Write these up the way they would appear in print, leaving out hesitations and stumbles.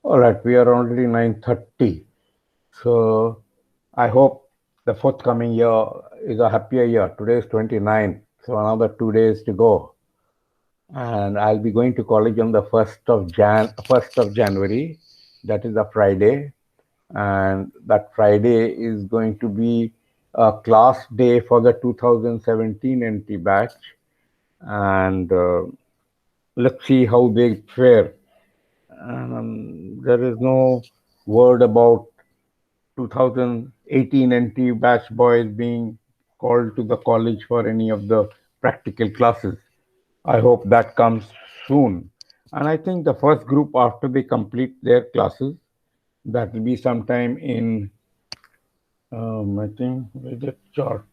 All right, we are already 9:30. So I hope the forthcoming year is a happier year. Today is 29th, so another 2 days to go. And I'll be going to college on the 1st of January. That is a Friday. And that Friday is going to be a class day for the 2017 NT batch. And let's see how they fare. There is no word about 2018 NT batch boys being called to the college for any of the practical classes. I hope that comes soon. And I think the first group, after they complete their classes, that will be sometime in, I think, where's the chart?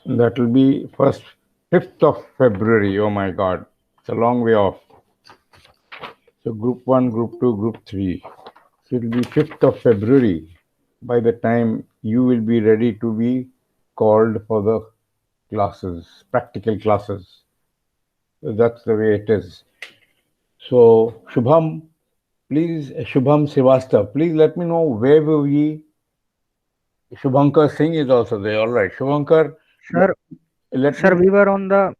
That will be 5th of February. Oh my God, it's a long way off. So group 1, group 2, group 3. So it will be 5th of February by the time you will be ready to be called for the classes, practical classes. So that's the way it is. So Shubham, Shubham Srivastav, please let me know where were we. Shubhankar Singh is also there. All right, Shubhankar, Sir, let sir, me we were on the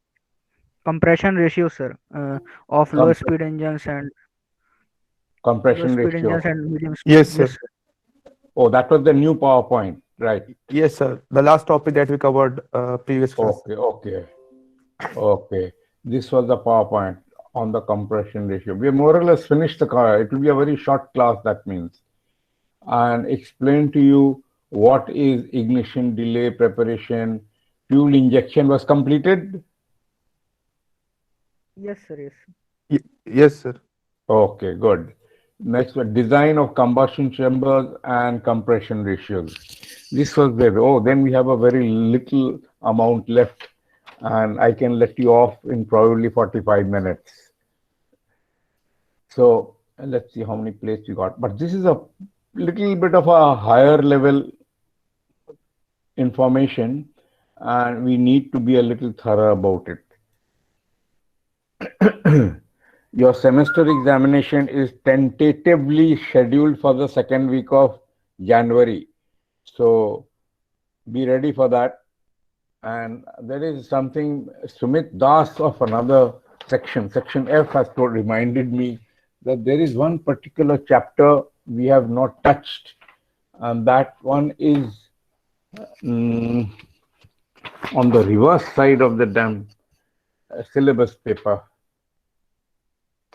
compression ratio, sir, of low compre- speed engines and low compression speed ratio. engines and medium speed. Yes, Yes, sir. sir. Oh, that was the new PowerPoint, right? Yes, sir. The last topic that we covered previous class. Okay, okay. Okay, this was the PowerPoint on the compression ratio. We more or less finished the car. It will be a very short class, that means, and explain to you what is ignition delay preparation, fuel injection was completed. Yes, sir. Yes. Yes, sir. Okay, good. Next one, design of combustion chambers and compression ratios. This was there. Oh, then we have a very little amount left, and I can let you off in probably 45 minutes. So let's see how many plates you got. But this is a little bit of a higher level information, and we need to be a little thorough about it. Your semester examination is tentatively scheduled for the second week of January. So be ready for that. And there is something, Sumit Das of another section, section F, has reminded me that there is one particular chapter we have not touched, and that one is on the reverse side of the damn syllabus paper.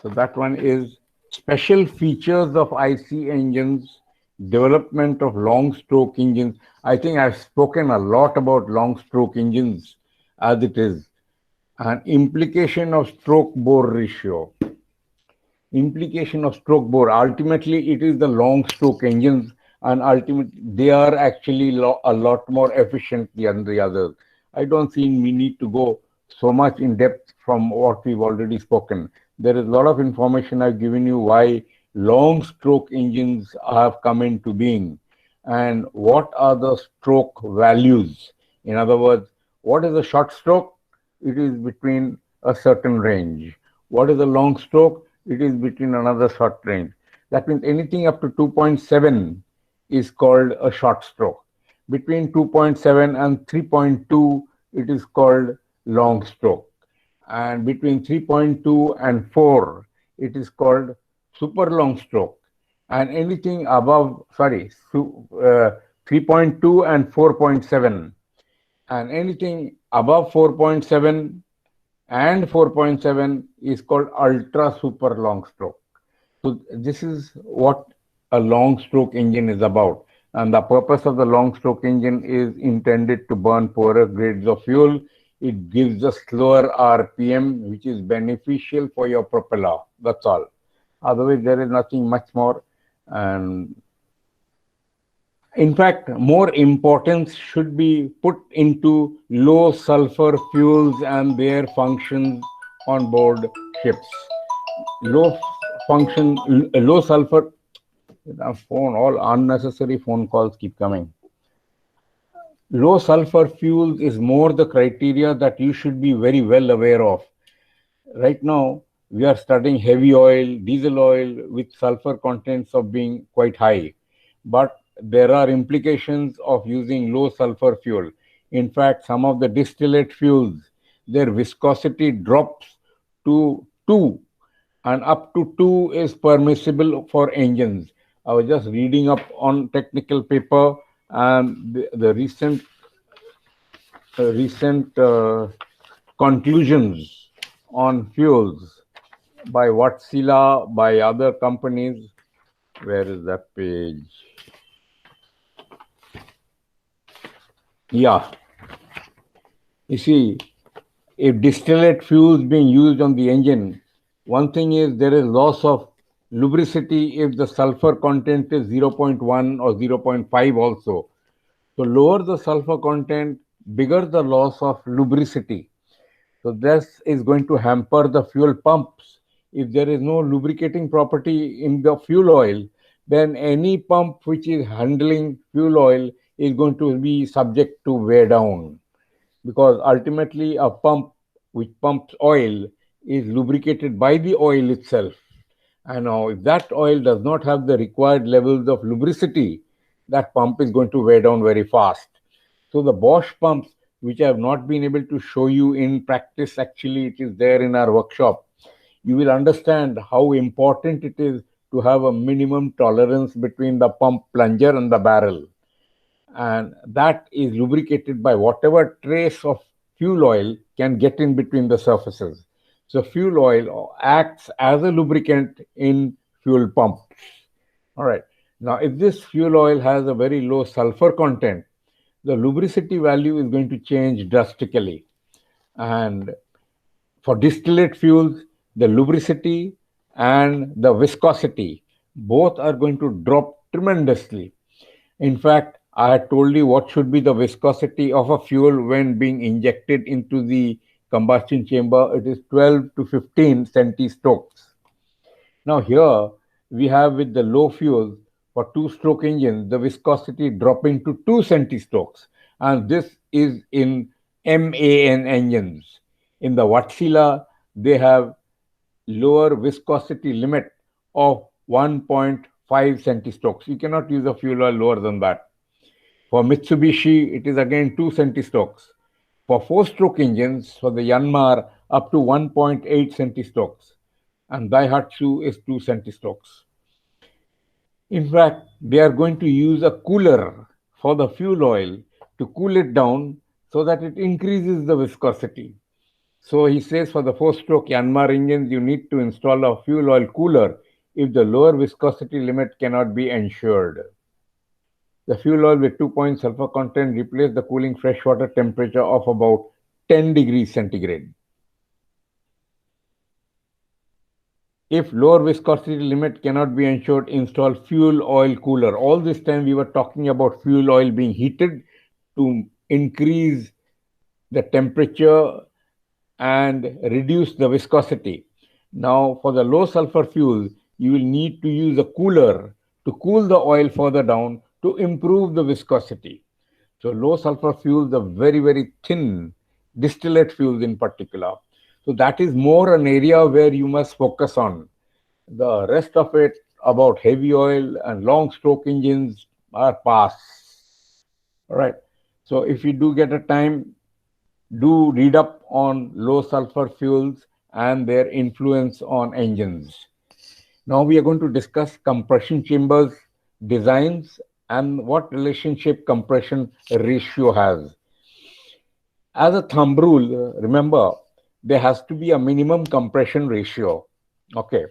So that one is special features of IC engines, development of long stroke engines. I think I've spoken a lot about long stroke engines as it is, and implication of stroke bore ratio. Implication of stroke bore. Ultimately, it is the long stroke engines, and ultimately they are actually a lot more efficient than the others. I don't think we need to go so much in depth from what we've already spoken. There is a lot of information I've given you why long stroke engines have come into being and what are the stroke values. In other words, what is a short stroke? It is between a certain range. What is a long stroke? It is between another short range. That means anything up to 2.7 is called a short stroke. Between 2.7 and 3.2, it is called long stroke. And between 3.2 and 4, it is called super long stroke. And anything above, 3.2 and 4.7, and anything above 4.7 and 4.7 is called ultra super long stroke. So this is what a long stroke engine is about. And the purpose of the long stroke engine is intended to burn poorer grades of fuel. It gives a slower RPM, which is beneficial for your propeller. That's all. Otherwise, there is nothing much more. And in fact, more importance should be put into low sulfur fuels and their functions on board ships. Low function, low sulfur. Phone, all unnecessary phone calls keep coming. Low sulfur fuels is more the criteria that you should be very well aware of. Right now, we are studying heavy oil, diesel oil with sulfur contents of being quite high. But there are implications of using low sulfur fuel. In fact, some of the distillate fuels, their viscosity drops to 2, and up to 2 is permissible for engines. I was just reading up on technical paper, and the recent conclusions on fuels by Wärtsilä, by other companies. Where is that page? Yeah. You see, if distillate fuels being used on the engine, one thing is there is loss of lubricity if the sulfur content is 0.1 or 0.5 also. So lower the sulfur content, bigger the loss of lubricity. So this is going to hamper the fuel pumps. If there is no lubricating property in the fuel oil, then any pump which is handling fuel oil is going to be subject to wear down, because ultimately a pump which pumps oil is lubricated by the oil itself. And now if that oil does not have the required levels of lubricity, that pump is going to wear down very fast. So the Bosch pumps, which I have not been able to show you in practice, actually it is there in our workshop, you will understand how important it is to have a minimum tolerance between the pump plunger and the barrel. And that is lubricated by whatever trace of fuel oil can get in between the surfaces. So fuel oil acts as a lubricant in fuel pumps. All right. Now, if this fuel oil has a very low sulfur content, the lubricity value is going to change drastically. And for distillate fuels, the lubricity and the viscosity, both are going to drop tremendously. In fact, I had told you what should be the viscosity of a fuel when being injected into the combustion chamber. It is 12 to 15 centistokes. Now here we have, with the low fuels for two-stroke engines, the viscosity dropping to 2 centistokes, and this is in MAN engines. In the Wärtsilä, they have lower viscosity limit of 1.5 centistokes. You cannot use a fuel oil lower than that. For Mitsubishi, it is again 2 centistokes. For four-stroke engines, for the Yanmar, up to 1.8 centistokes. And Daihatsu is 2 centistokes. In fact, they are going to use a cooler for the fuel oil to cool it down so that it increases the viscosity. So he says for the four-stroke Yanmar engines, you need to install a fuel oil cooler if the lower viscosity limit cannot be ensured. The fuel oil with 2 sulfur content replace the cooling freshwater temperature of about 10 degrees centigrade. If lower viscosity limit cannot be ensured, install fuel oil cooler. All this time we were talking about fuel oil being heated to increase the temperature and reduce the viscosity. Now for the low sulfur fuel, you will need to use a cooler to cool the oil further down to improve the viscosity. So low sulfur fuels are very, very thin, distillate fuels in particular. So that is more an area where you must focus on. The rest of it about heavy oil and long stroke engines are pass. All right. So if you do get a time, do read up on low sulfur fuels and their influence on engines. Now we are going to discuss compression chambers, designs, and what relationship compression ratio has. As a thumb rule, remember, there has to be a minimum compression ratio. Okay.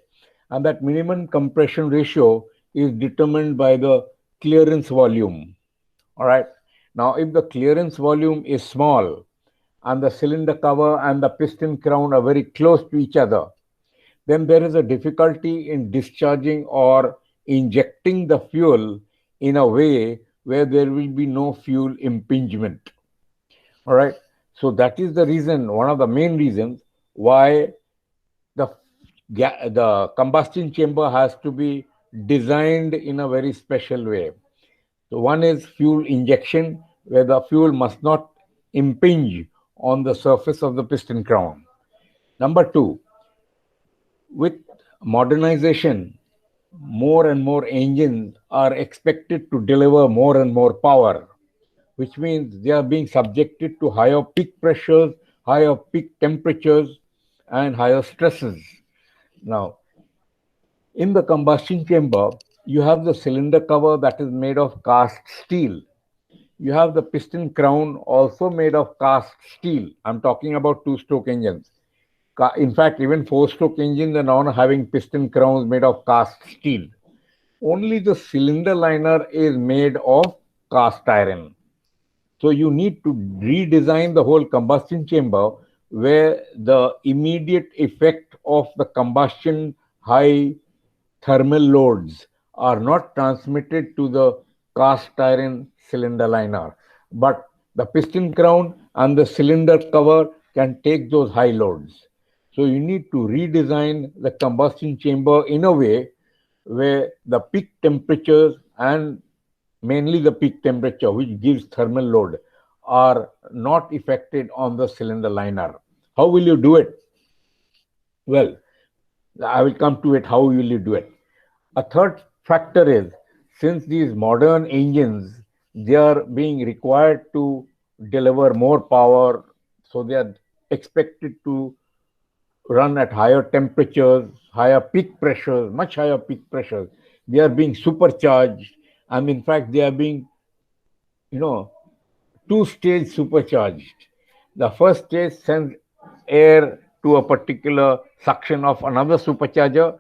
And that minimum compression ratio is determined by the clearance volume. All right. Now, if the clearance volume is small and the cylinder cover and the piston crown are very close to each other, then there is a difficulty in discharging or injecting the fuel in a way where there will be no fuel impingement. All right. So that is the reason, one of the main reasons why the combustion chamber has to be designed in a very special way. So one is fuel injection, where the fuel must not impinge on the surface of the piston crown. Number two, with modernization, more and more engines are expected to deliver more and more power, which means they are being subjected to higher peak pressures, higher peak temperatures, and higher stresses. Now, in the combustion chamber, you have the cylinder cover that is made of cast steel. You have the piston crown also made of cast steel. I'm talking about two-stroke engines. In fact, even four-stroke engines are now having piston crowns made of cast steel. Only the cylinder liner is made of cast iron. So you need to redesign the whole combustion chamber where the immediate effect of the combustion high thermal loads are not transmitted to the cast iron cylinder liner, but the piston crown and the cylinder cover can take those high loads. So you need to redesign the combustion chamber in a way where the peak temperatures and mainly the peak temperature, which gives thermal load, are not affected on the cylinder liner. How will you do it? Well, I will come to it. How will you do it? A third factor is, since these modern engines, they are being required to deliver more power, so they are expected to run at higher temperatures, higher peak pressures, much higher peak pressures. They are being supercharged, and in fact, they are being, you know, two-stage supercharged. The first stage sends air to a particular suction of another supercharger,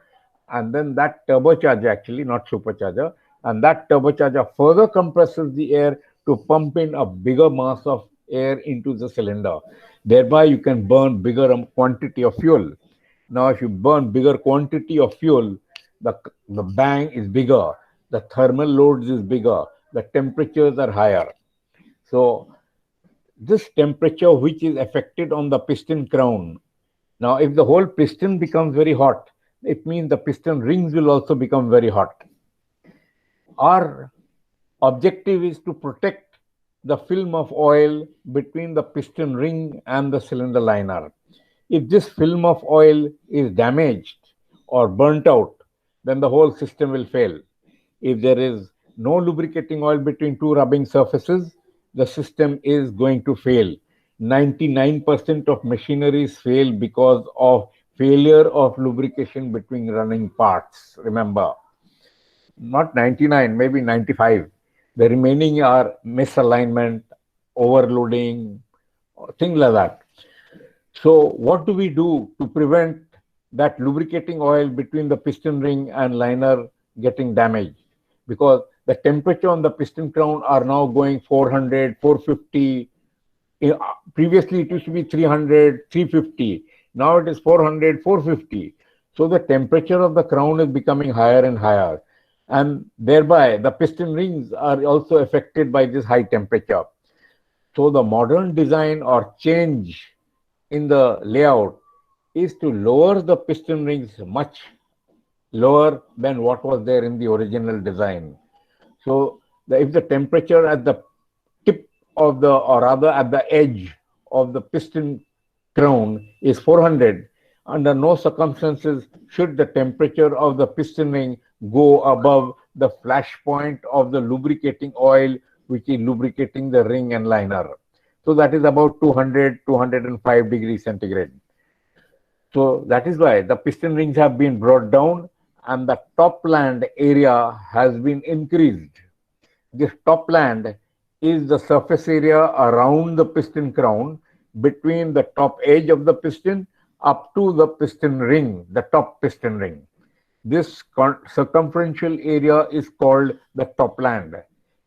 and then that turbocharger, actually not supercharger, and that turbocharger further compresses the air to pump in a bigger mass of air into the cylinder. Thereby, you can burn bigger quantity of fuel. Now, if you burn bigger quantity of fuel, the bang is bigger, the thermal loads is bigger, the temperatures are higher. So this temperature which is affected on the piston crown. Now, if the whole piston becomes very hot, it means the piston rings will also become very hot. Our objective is to protect the film of oil between the piston ring and the cylinder liner. If this film of oil is damaged or burnt out, then the whole system will fail. If there is no lubricating oil between two rubbing surfaces, the system is going to fail. 99% of machineries fail because of failure of lubrication between running parts. Remember, not 99, maybe 95. The remaining are misalignment, overloading, things like that. So what do we do to prevent that lubricating oil between the piston ring and liner getting damaged? Because the temperature on the piston crown are now going 400, 450. Previously, it used to be 300, 350. Now it is 400, 450. So the temperature of the crown is becoming higher and higher. And thereby, the piston rings are also affected by this high temperature. So the modern design or change in the layout is to lower the piston rings much lower than what was there in the original design. So if the temperature at the tip of the, or rather at the edge of the piston crown is 400, under no circumstances should the temperature of the piston ring go above the flash point of the lubricating oil, which is lubricating the ring and liner. So that is about 200, 205 degrees centigrade. So that is why the piston rings have been brought down and the topland area has been increased. This topland is the surface area around the piston crown between the top edge of the piston up to the piston ring, the top piston ring. This circumferential area is called the topland.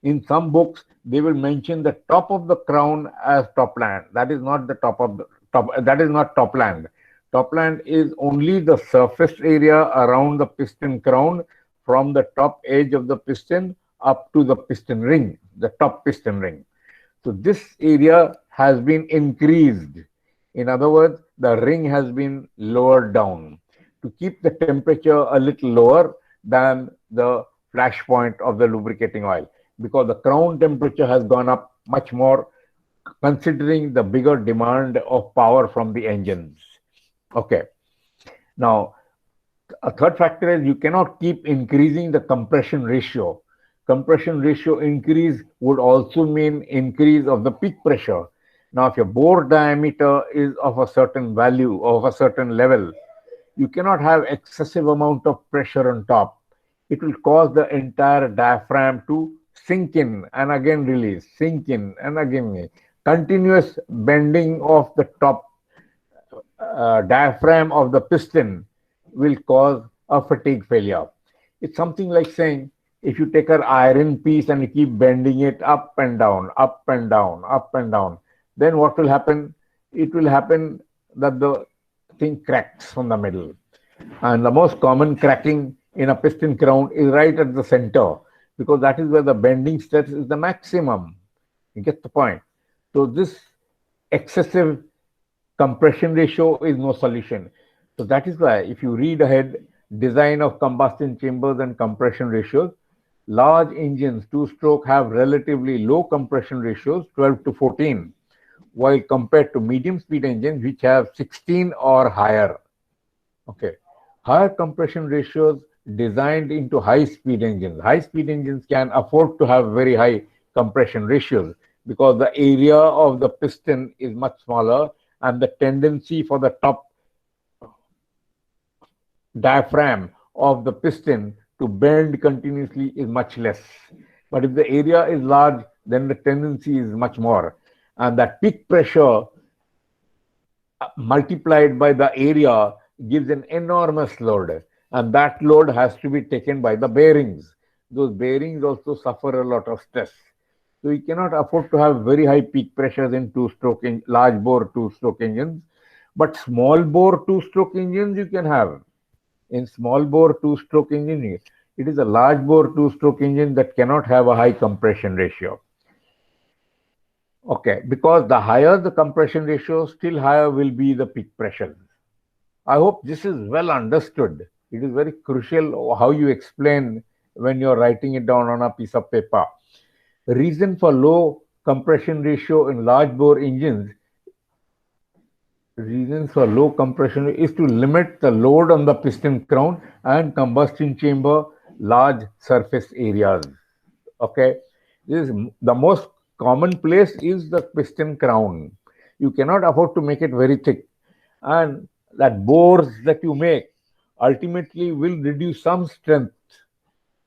In some books, they will mention the top of the crown as topland. That is not the top of the top. That is not topland. Topland is only the surface area around the piston crown from the top edge of the piston up to the piston ring, the top piston ring. So this area has been increased. In other words, the ring has been lowered down. to keep the temperature a little lower than the flash point of the lubricating oil, because the crown temperature has gone up much more considering the bigger demand of power from the engines. Okay. Now, a third factor is you cannot keep increasing the compression ratio. Compression ratio increase would also mean increase of the peak pressure. Now, if your bore diameter is of a certain value, of a certain level, you cannot have excessive amount of pressure on top. It will cause the entire diaphragm to sink in and again release, sink in and again. Continuous bending of the top diaphragm of the piston will cause a fatigue failure. It's something like saying if you take an iron piece and you keep bending it up and down, up and down, up and down, then what will happen? It will happen that the thing cracks from the middle. And the most common cracking in a piston crown is right at the center, because that is where the bending stress is the maximum. You get the point? So this excessive compression ratio is no solution. So that is why if you read ahead, design of combustion chambers and compression ratios, large engines, two-stroke, have relatively low compression ratios, 12 to 14, while compared to medium speed engines which have 16 or higher. Okay. Higher compression ratios designed into high speed engines. High speed engines can afford to have very high compression ratios because the area of the piston is much smaller and the tendency for the top diaphragm of the piston to bend continuously is much less. But if the area is large, then the tendency is much more. And that peak pressure multiplied by the area gives an enormous load. And that load has to be taken by the bearings. Those bearings also suffer a lot of stress. So you cannot afford to have very high peak pressures in two-stroke, large bore two-stroke engines. But small bore two-stroke engines you can have. In small bore two-stroke engine, it is a large bore two-stroke engine that cannot have a high compression ratio. Okay, because the higher the compression ratio, still higher will be the peak pressure. I hope this is well understood. It is very crucial how you explain when you're writing it down on a piece of paper. The reason for low compression ratio in large bore engines, reasons for low compression is to limit the load on the piston crown and combustion chamber large surface areas. Okay, this is the most common place is the piston crown. You cannot afford to make it very thick, and that bores that you make ultimately will reduce some strength.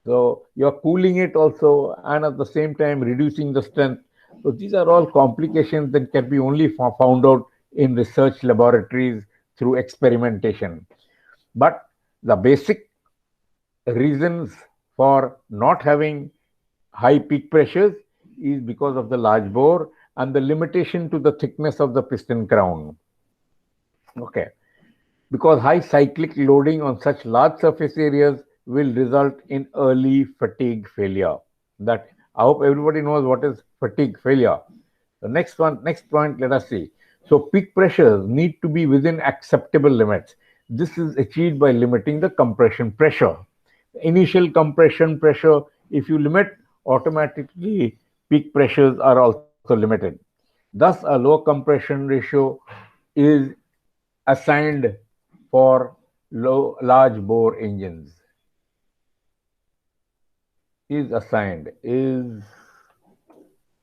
So you're cooling it also, and at the same time reducing the strength. So these are all complications that can be only found out in research laboratories through experimentation. But the basic reasons for not having high peak pressures is because of the large bore and the limitation to the thickness of the piston crown. Okay. Because high cyclic loading on such large surface areas will result in early fatigue failure. That I hope everybody knows what is fatigue failure. The next point, let us see. So peak pressures need to be within acceptable limits. This is achieved by limiting the compression pressure. Initial compression pressure, if you limit, automatically peak pressures are also limited. Thus, a low compression ratio is assigned for large bore engines. Is assigned is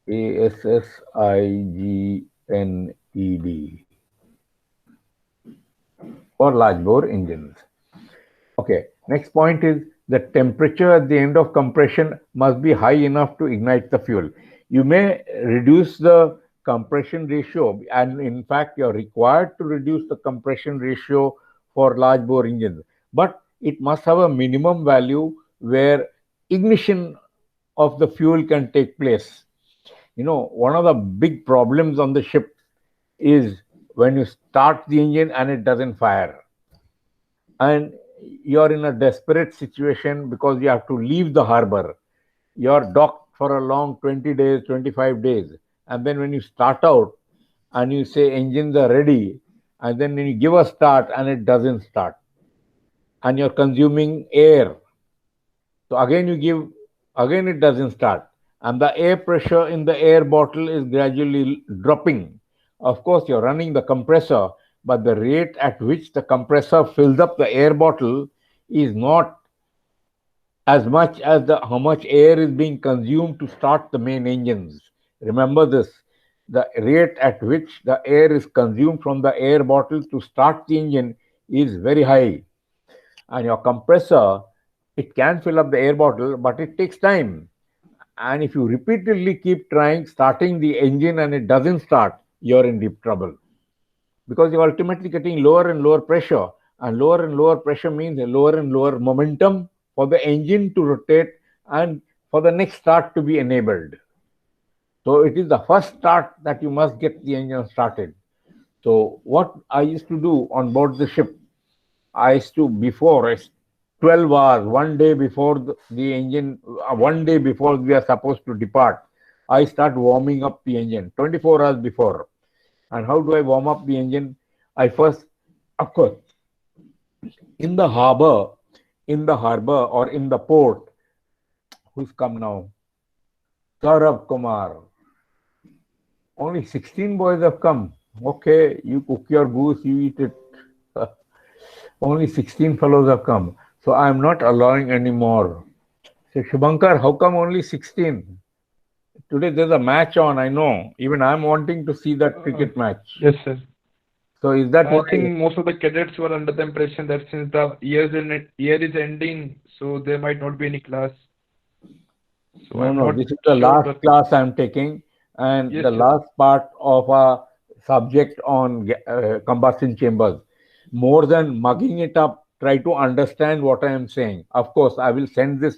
ASSIGNED for large bore engines. Okay, next point is the temperature at the end of compression must be high enough to ignite the fuel. You may reduce the compression ratio, and in fact, you're required to reduce the compression ratio for large bore engines, but it must have a minimum value where ignition of the fuel can take place. You know, one of the big problems on the ship is when you start the engine and it doesn't fire. And you're in a desperate situation because you have to leave the harbor. You're docked for a long 20 days, 25 days. And then when you start out and you say engines are ready, and then when you give a start and it doesn't start. and you're consuming air. So again you give, again it doesn't start. And the air pressure in the air bottle is gradually dropping. Of course, you're running the compressor, but the rate at which the compressor fills up the air bottle is not as much as the how much air is being consumed to start the main engines. Remember this. The rate at which the air is consumed from the air bottle to start the engine is very high. And your compressor, it can fill up the air bottle, but it takes time. And if you repeatedly keep trying starting the engine and it doesn't start, you're in deep trouble, because you're ultimately getting lower and lower pressure, and lower pressure means a lower and lower momentum for the engine to rotate and for the next start to be enabled. So it is the first start that you must get the engine started. So what I used to do on board the ship, I used to, before 12 hours, one day before the engine, one day before we are supposed to depart, I start warming up the engine 24 hours before. And how do I warm up the engine? I first, of course, in the harbor, or in the port, who's come now? Saurabh Kumar. Only 16 boys have come. Okay, you cook your goose, you eat it. Only 16 fellows have come. So I am not allowing any more. So Shubhankar, how come only 16? Today there's a match on, I know. Even I'm wanting to see that cricket match. Yes, sir. So is that I what think most of the cadets were under the impression that since the year is ending, so there might not be any class. So No, I'm no, not this is the sure, last but class I'm taking, and yes, the sir. last part of a subject on combustion chambers. More than mugging it up, try to understand what I am saying. Of course, I will send this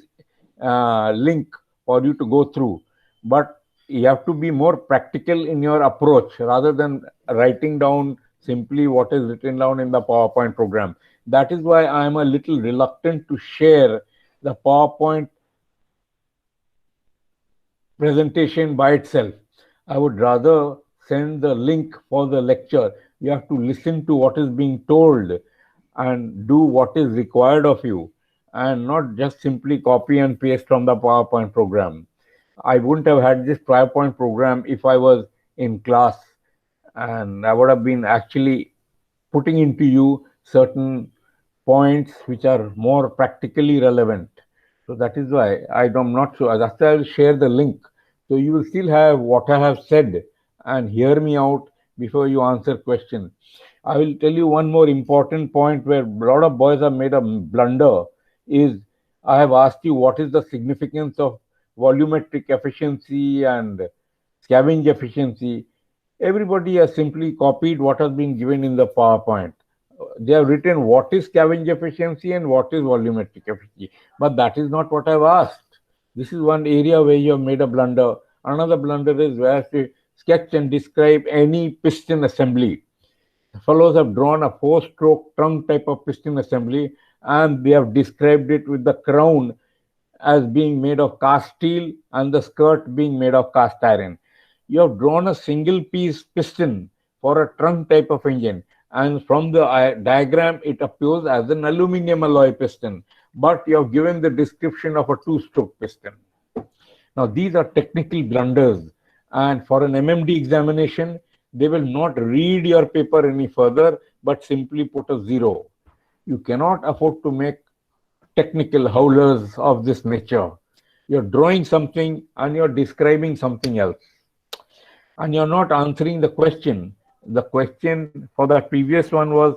link for you to go through, but you have to be more practical in your approach rather than writing down simply what is written down in the PowerPoint program. That is why I am a little reluctant to share the PowerPoint presentation by itself. I would rather send the link for the lecture. You have to listen to what is being told and do what is required of you, and not just simply copy and paste from the PowerPoint program. I wouldn't have had this PowerPoint program if I was in class, and I would have been actually putting into you certain points which are more practically relevant. So that is why I'm not sure. That's why I'll share the link. So you will still have what I have said and hear me out before you answer question. I will tell you one more important point where a lot of boys have made a blunder is I have asked you what is the significance of volumetric efficiency and scavenge efficiency. Everybody has simply copied what has been given in the PowerPoint. They have written what is scavenge efficiency and what is volumetric efficiency, but that is not what I've asked. This is one area where you have made a blunder. Another blunder is where to sketch and describe any piston assembly. The fellows have drawn a four-stroke trunk type of piston assembly, and they have described it with the crown as being made of cast steel and the skirt being made of cast iron. You have drawn a single piece piston for a trunk type of engine, and from the diagram it appears as an aluminum alloy piston, but you have given the description of a two-stroke piston. Now these are technical blunders, and for an MMD examination they will not read your paper any further but simply put a 0. You cannot afford to make technical howlers of this nature. You're drawing something and you're describing something else, and you're not answering the question. The question for the previous one was,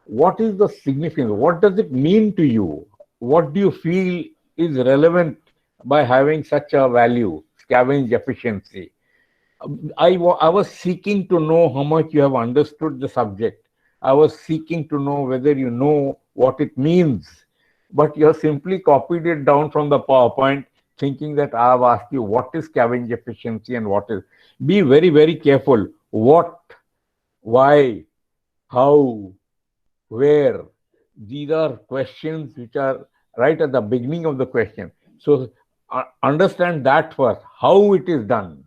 what is the significance? What does it mean to you? What do you feel is relevant by having such a value, scavenge efficiency? I was seeking to know how much you have understood the subject. I was seeking to know whether you know what it means, but you have simply copied it down from the PowerPoint, thinking that I have asked you what is scavenge efficiency and what is. Be very, very careful. What, why, how, where. These are questions which are right at the beginning of the question. So understand that first, how it is done,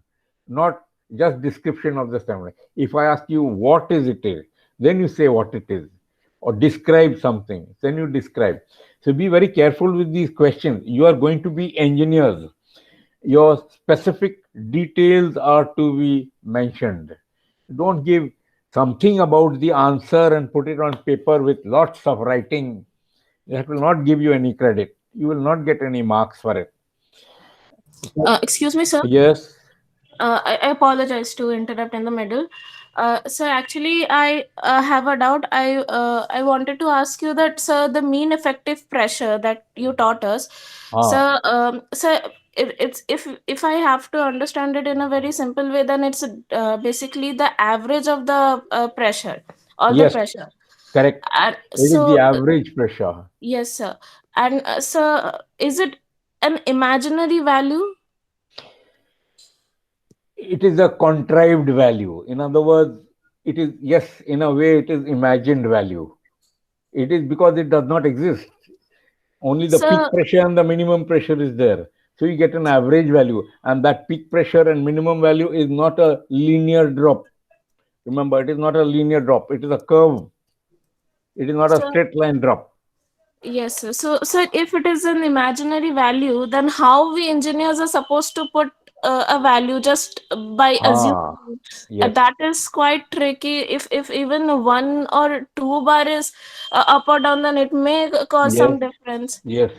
not just description of the ceremony. If I ask you what is it is, then you say what it is. or describe something. Then you describe. So be very careful with these questions. You are going to be engineers. Your specific details are to be mentioned. Don't give something about the answer and put it on paper with lots of writing. That will not give you any credit. You will not get any marks for it. Excuse me, sir. Yes. I apologize to interrupt in the middle. Sir, actually, I have a doubt. I wanted to ask you that, sir, the mean effective pressure that you taught us, Ah, sir, sir, it's if I have to understand it in a very simple way, then it's basically the average of the pressure or the yes, pressure. correct. And It is the so, average pressure. yes, sir. And sir, is it an imaginary value? It is a contrived value. In other words, it is, yes, in a way, it is imagined value. It is because it does not exist. Only the peak Sir, pressure and the minimum pressure is there. So you get an average value, and that peak pressure and minimum value is not a linear drop. Remember, it is not a linear drop, it is a curve, it is not a sir, straight line drop. yes, sir. So if it is an imaginary value, then how we engineers are supposed to put a value just by Ah, assuming? yes. That is quite tricky. If even 1 or 2 bar is up or down, then it may cause Yes, some difference. yes,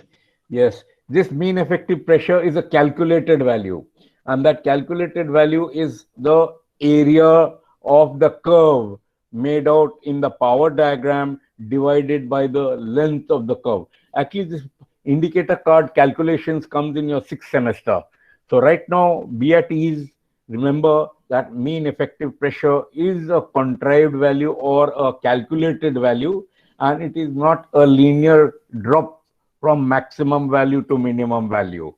yes. This mean effective pressure is a calculated value, and that calculated value is the area of the curve made out in the power diagram divided by the length of the curve. Actually, this indicator card calculations comes in your sixth semester. So right now, be at ease. Remember that mean effective pressure is a contrived value or a calculated value, and it is not a linear drop from maximum value to minimum value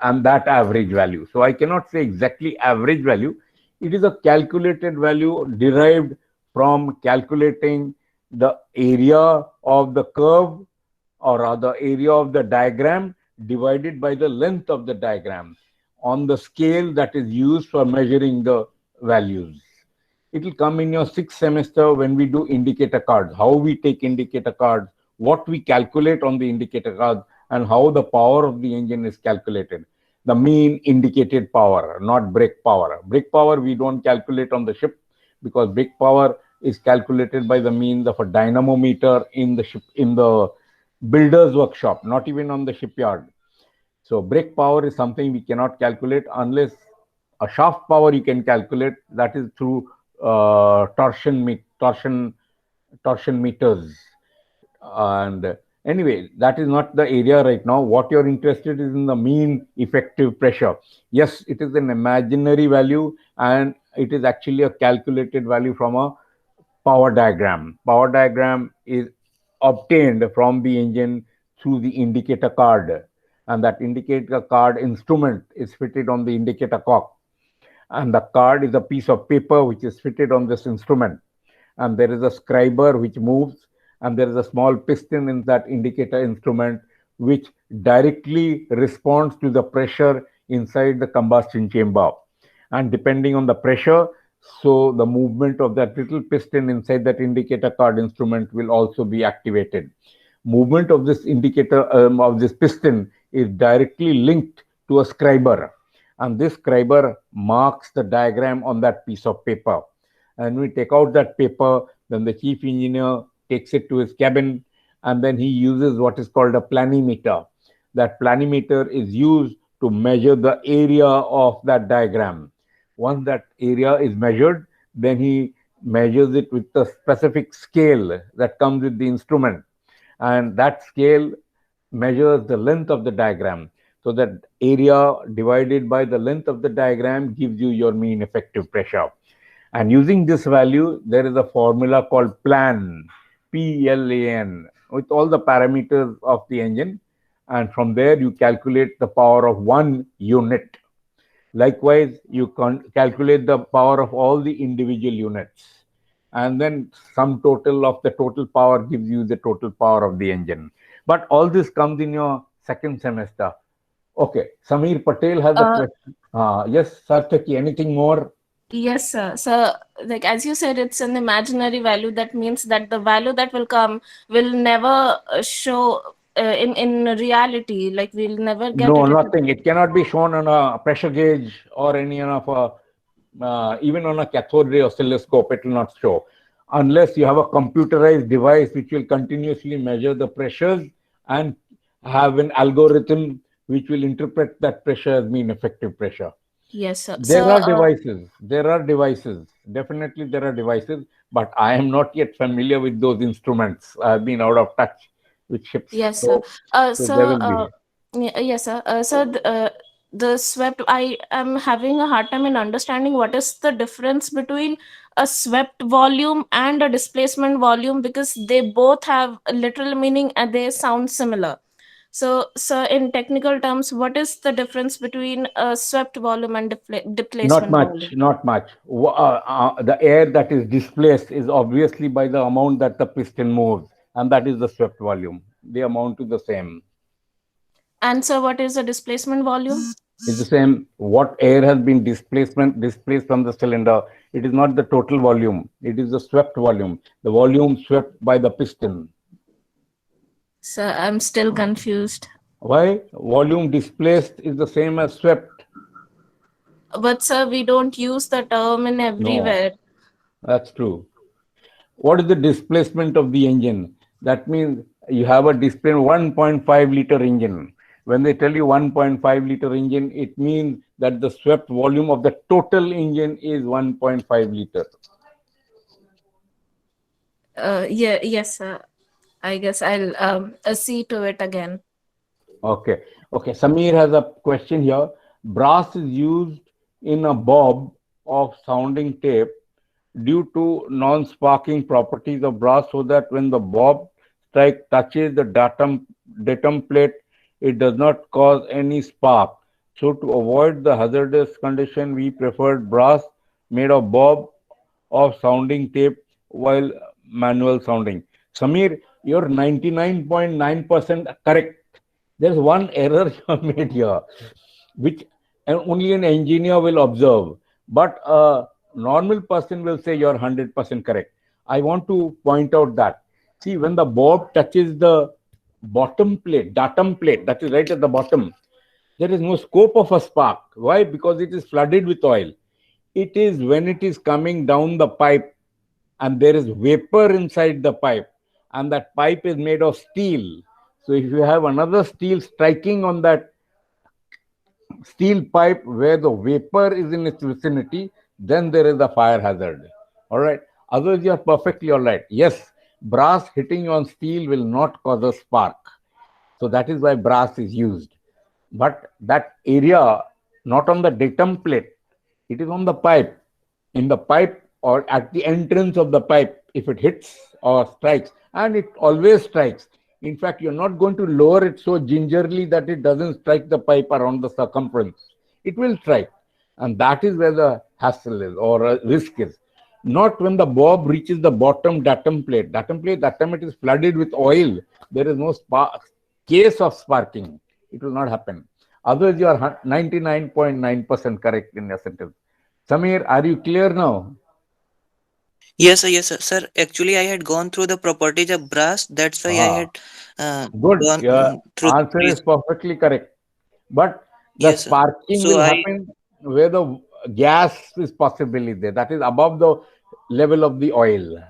and that average value. So I cannot say exactly average value. It is a calculated value derived from calculating the area of the curve or the area of the diagram divided by the length of the diagram on the scale that is used for measuring the values. It will come in your sixth semester when we do indicator cards, how we take indicator cards, what we calculate on the indicator cards, and how the power of the engine is calculated. The mean indicated power, not brake power. Brake power we don't calculate on the ship because brake power is calculated by the means of a dynamometer in the ship, in the builder's workshop, not even on the shipyard. So brake power is something we cannot calculate unless a shaft power you can calculate. That is through torsion meters. And anyway, that is not the area right now. What you're interested is in the mean effective pressure. Yes, it is an imaginary value, and it is actually a calculated value from a power diagram. Power diagram is obtained from the engine through the indicator card, and that indicator card instrument is fitted on the indicator cock, and the card is a piece of paper which is fitted on this instrument, and there is a scriber which moves, and there is a small piston in that indicator instrument which directly responds to the pressure inside the combustion chamber. And depending on the pressure, so the movement of that little piston inside that indicator card instrument will also be activated. Movement of this indicator of this piston is directly linked to a scriber, and this scriber marks the diagram on that piece of paper. And we take out that paper, then the chief engineer takes it to his cabin, and then he uses what is called a planimeter. That planimeter is used to measure the area of that diagram. Once that area is measured, then he measures it with the specific scale that comes with the instrument, and that scale measures the length of the diagram. So that area divided by the length of the diagram gives you your mean effective pressure. And using this value, there is a formula called plan, PLAN, with all the parameters of the engine. And from there, you calculate the power of one unit. Likewise, you calculate the power of all the individual units. And then sum total of the total power gives you the total power of the engine. But all this comes in your second semester. Okay, Samir Patel has a Uh, question. Yes, Sarthaki, anything more? Yes, sir. So, like as you said, it's an imaginary value. That means that the value that will come will never show in reality. Like we'll never get No, it. nothing. It cannot be shown on a pressure gauge or any of a even on a cathode ray oscilloscope. It will not show unless you have a computerized device which will continuously measure the pressures and have an algorithm which will interpret that pressure as mean effective pressure. Yes, sir. There So, are devices. There are devices. Definitely, there are devices, but I am not yet familiar with those instruments. I have been out of touch with ships, yes, sir. so there will be. Yes, sir. The swept, I am having a hard time in understanding what is the difference between a swept volume and a displacement volume, because they both have a literal meaning and they sound similar. So, in technical terms, what is the difference between a swept volume and Not displacement much, volume? not much. The air that is displaced is obviously by the amount that the piston moves, and that is the swept volume. They amount to the same. And so, what is the displacement volume? It's the same. What air has been displaced from the cylinder. It is not the total volume. It is the swept volume. The volume swept by the piston. So, I'm still confused. Why? Volume displaced is the same as swept. But, sir, we don't use the term in No, everywhere. that's true. What is the displacement of the engine? That means you have a displacement 1.5 liter engine. When they tell you 1.5 liter engine, it means that the swept volume of the total engine is 1.5 liter. Yeah, yes, sir. I guess I'll see to it again. Okay. Okay. Samir has a question here. Brass is used in a bob of sounding tape due to non-sparking properties of brass, so that when the bob strike touches the datum plate, it does not cause any spark. So to avoid the hazardous condition, we preferred brass made of bob of sounding tape while manual sounding. Samir, you're 99.9% correct. There's one error you have made here, which only an engineer will observe, but a normal person will say you're 100% correct. I want to point out that, see, when the bob touches the bottom plate, datum plate, that is right at the bottom, there is no scope of a spark. Why? Because it is flooded with oil. It is when it is coming down the pipe and there is vapor inside the pipe, and that pipe is made of steel. So if you have another steel striking on that steel pipe where the vapor is in its vicinity, then there is a fire hazard. All right. Otherwise, you are perfectly all right. Yes, brass hitting on steel will not cause a spark. So that is why brass is used. But that area, not on the datum plate, it is on the pipe. In the pipe or at the entrance of the pipe, if it hits or strikes, and it always strikes. In fact, you're not going to lower it so gingerly that it doesn't strike the pipe around the circumference. It will strike. And that is where the hassle is or risk is. Not when the bob reaches the bottom datum plate. Datum plate, that time it is flooded with oil. There is no case of sparking. It will not happen. Otherwise, you are 99.9% correct in your sentence. Samir, are you clear now? Yes, sir, yes, sir. Sir, actually, I had gone through the properties of brass. That's why I Ah, had good. gone Your through answer is these. perfectly correct. But the Yes, sir. sparking So will I, happen where the gas is possibly there. That is above the level of the oil.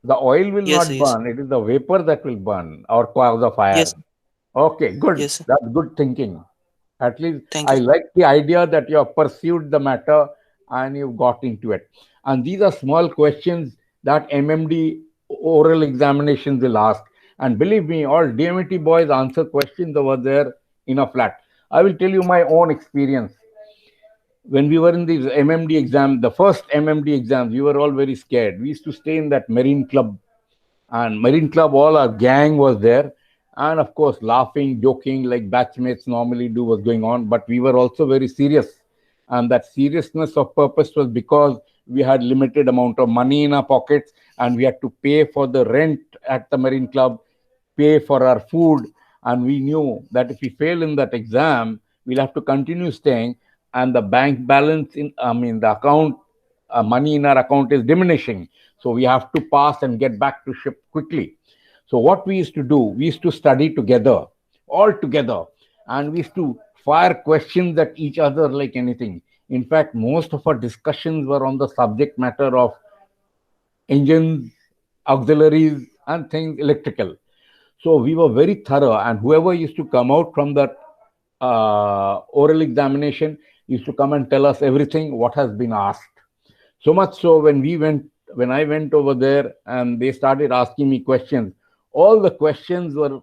The oil will yes, sir, not yes, burn. It is the vapor that will burn or cause a yes, fire. Okay, good. yes, sir. That's good thinking. At least Thank I you. like the idea that you have pursued the matter and you've got into it. And these are small questions that MMD oral examinations will ask. And believe me, all DMT boys answer questions over there in a flat. I will tell you my own experience. When we were in the MMD exam, the first MMD exams, we were all very scared. We used to stay in that Marine Club, and Marine Club, all our gang was there. And of course, laughing, joking like batchmates normally do was going on. But we were also very serious. And that seriousness of purpose was because we had limited amount of money in our pockets and we had to pay for the rent at the Marine Club, pay for our food. And we knew that if we fail in that exam, we'll have to continue staying. and the bank balance the account, money in our account is diminishing. So we have to pass and get back to ship quickly. So what we used to do, we used to study together, all together, and we used to fire questions at each other like anything. In fact, most of our discussions were on the subject matter of engines, auxiliaries, and things electrical. So we were very thorough, and whoever used to come out from that oral examination used to come and tell us everything what has been asked. So much so when I went over there and they started asking me questions, all the questions were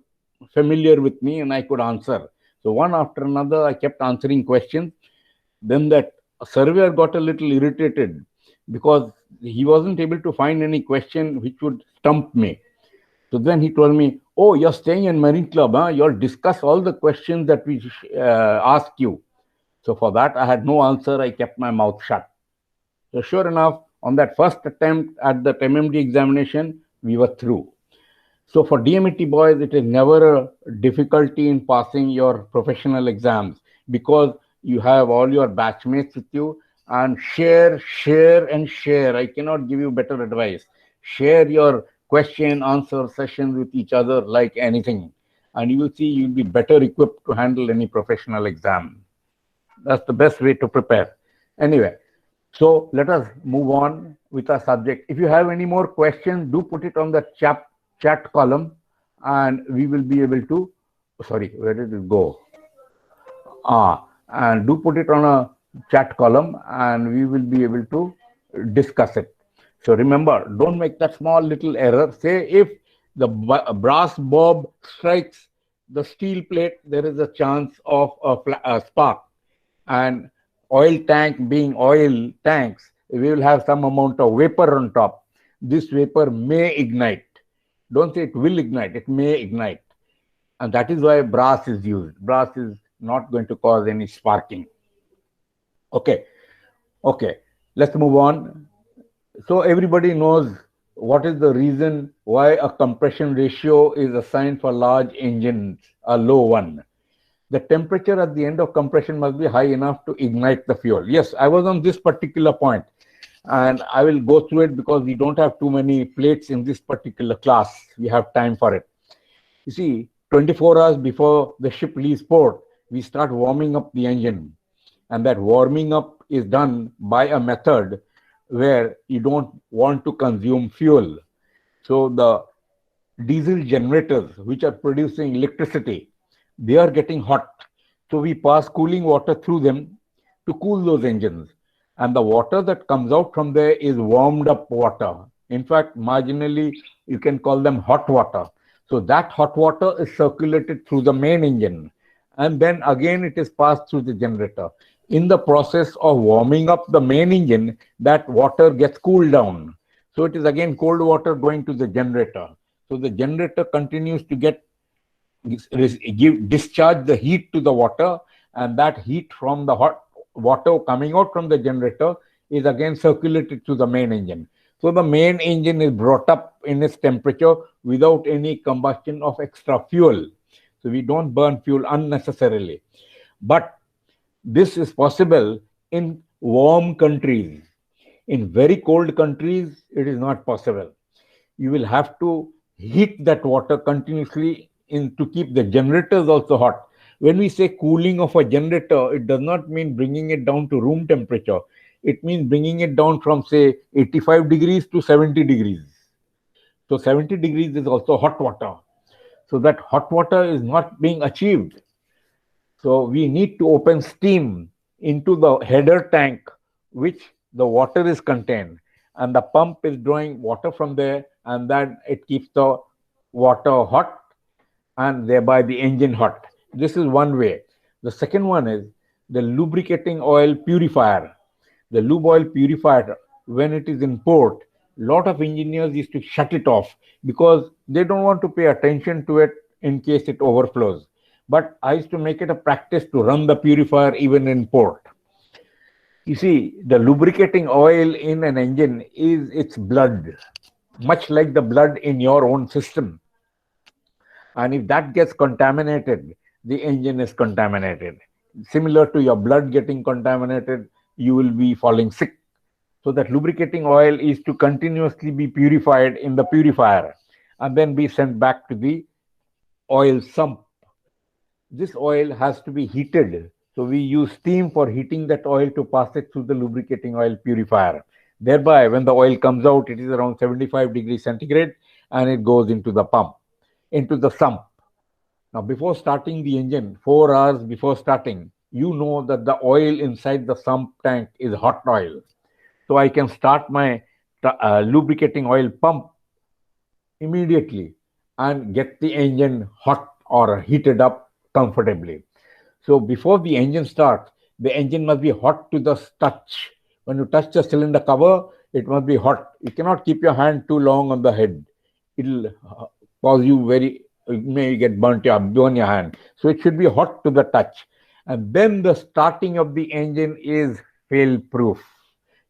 familiar with me and I could answer. So one after another, I kept answering questions. Then that surveyor got a little irritated because he wasn't able to find any question which would stump me. So then he told me, "Oh, you're staying in Marine Club, huh? You'll discuss all the questions that we ask you." So for that, I had no answer. I kept my mouth shut. So sure enough, on that first attempt at the MMD examination, we were through. So for DMET boys, it is never a difficulty in passing your professional exams because you have all your batchmates with you, and share, and share. I cannot give you better advice. Share your question answer sessions with each other like anything, and you will see you'll be better equipped to handle any professional exam. That's the best way to prepare. Anyway, so let us move on with our subject. If you have any more questions, do put it on the chat column and we will be able to, sorry, where did it go? And do put it on a chat column and we will be able to discuss it. So remember, don't make that small little error. Say if the brass bulb strikes the steel plate, there is a chance of a spark. And oil tank being oil tanks, we will have some amount of vapor on top. This vapor may ignite. Don't say it will ignite, it may ignite. And that is why brass is used. Brass is not going to cause any sparking. Okay, let's move on. So everybody knows what is the reason why a compression ratio is assigned for large engines, a low one. The temperature at the end of compression must be high enough to ignite the fuel. Yes, I was on this particular point and I will go through it because we don't have too many plates in this particular class. We have time for it. You see, 24 hours before the ship leaves port, we start warming up the engine. And that warming up is done by a method where you don't want to consume fuel. So the diesel generators, which are producing electricity, they are getting hot. So we pass cooling water through them to cool those engines. And the water that comes out from there is warmed up water. In fact, marginally, you can call them hot water. So that hot water is circulated through the main engine. And then again, it is passed through the generator. In the process of warming up the main engine, that water gets cooled down. So it is again cold water going to the generator. So the generator continues to discharge the heat to the water, and that heat from the hot water coming out from the generator is again circulated to the main engine. So the main engine is brought up in its temperature without any combustion of extra fuel. So we don't burn fuel unnecessarily. But this is possible in warm countries. In very cold countries, it is not possible. You will have to heat that water continuously to keep the generators also hot. When we say cooling of a generator, it does not mean bringing it down to room temperature. It means bringing it down from, say, 85 degrees to 70 degrees. So 70 degrees is also hot water. So that hot water is not being achieved. So we need to open steam into the header tank, which the water is contained. And the pump is drawing water from there, and then it keeps the water hot and thereby the engine hot. This is one way. The second one is the lubricating oil purifier. The lube oil purifier, when it is in port, a lot of engineers used to shut it off because they don't want to pay attention to it in case it overflows. But I used to make it a practice to run the purifier even in port. You see, the lubricating oil in an engine is its blood, much like the blood in your own system. And if that gets contaminated, the engine is contaminated. similar to your blood getting contaminated, you will be falling sick. So that lubricating oil is to continuously be purified in the purifier and then be sent back to the oil sump. This oil has to be heated. So we use steam for heating that oil to pass it through the lubricating oil purifier. Thereby, when the oil comes out, it is around 75 degrees centigrade and it goes into the pump, into the sump. Now, before starting the engine, 4 hours before starting, you know that the oil inside the sump tank is hot oil. So I can start my lubricating oil pump immediately and get the engine hot or heated up comfortably. So before the engine starts, the engine must be hot to the touch. When you touch the cylinder cover, it must be hot. You cannot keep your hand too long on the head. It'll cause you you may get burn your hand. So it should be hot to the touch. And then the starting of the engine is fail proof.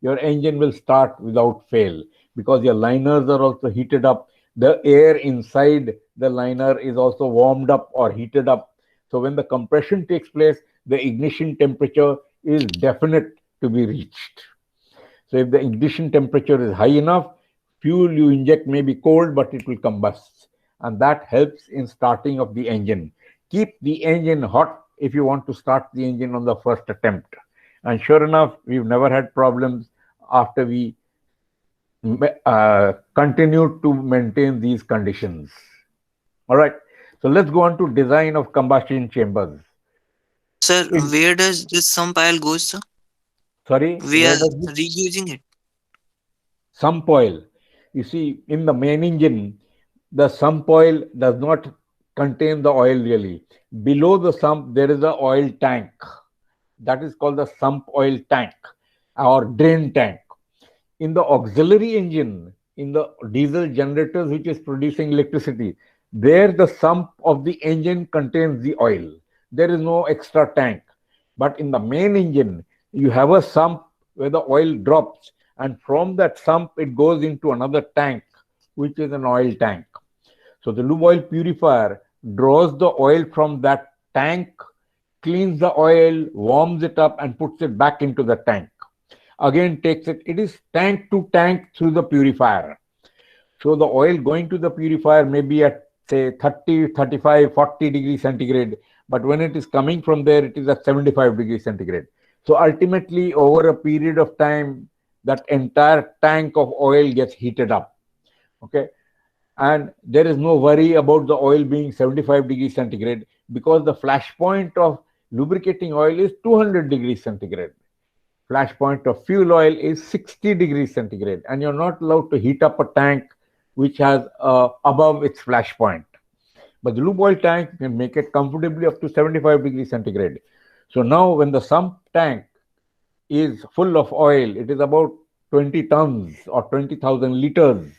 Your engine will start without fail because your liners are also heated up. The air inside the liner is also warmed up or heated up. So when the compression takes place, the ignition temperature is definite to be reached. So if the ignition temperature is high enough, fuel you inject may be cold, but it will combust. And that helps in starting of the engine. Keep the engine hot if you want to start the engine on the first attempt. And sure enough, we've never had problems after we continue to maintain these conditions. All right. So let's go on to design of combustion chambers. Sir, where does this sump oil go, sir? Sorry, We where are does this reusing it. sump oil? You see, in the main engine, the sump oil does not contain the oil really. Below the sump, there is a oil tank. That is called the sump oil tank or drain tank. In the auxiliary engine, in the diesel generators which is producing electricity, there the sump of the engine contains the oil. There is no extra tank. But in the main engine, you have a sump where the oil drops, and from that sump it goes into another tank, which is an oil tank. So the lube oil purifier draws the oil from that tank, cleans the oil, warms it up, and puts it back into the tank. Again takes it. It is tank to tank through the purifier. So the oil going to the purifier may be at say 30, 35, 40 degrees centigrade, but when it is coming from there, it is at 75 degrees centigrade. So ultimately, over a period of time, that entire tank of oil gets heated up. Okay. And there is no worry about the oil being 75 degrees centigrade because the flash point of lubricating oil is 200 degrees centigrade. Flash point of fuel oil is 60 degrees centigrade, and you're not allowed to heat up a tank which has above its flash point. But the lube oil tank can make it comfortably up to 75 degrees centigrade. So now when the sump tank is full of oil, it is about 20 tons or 20,000 liters.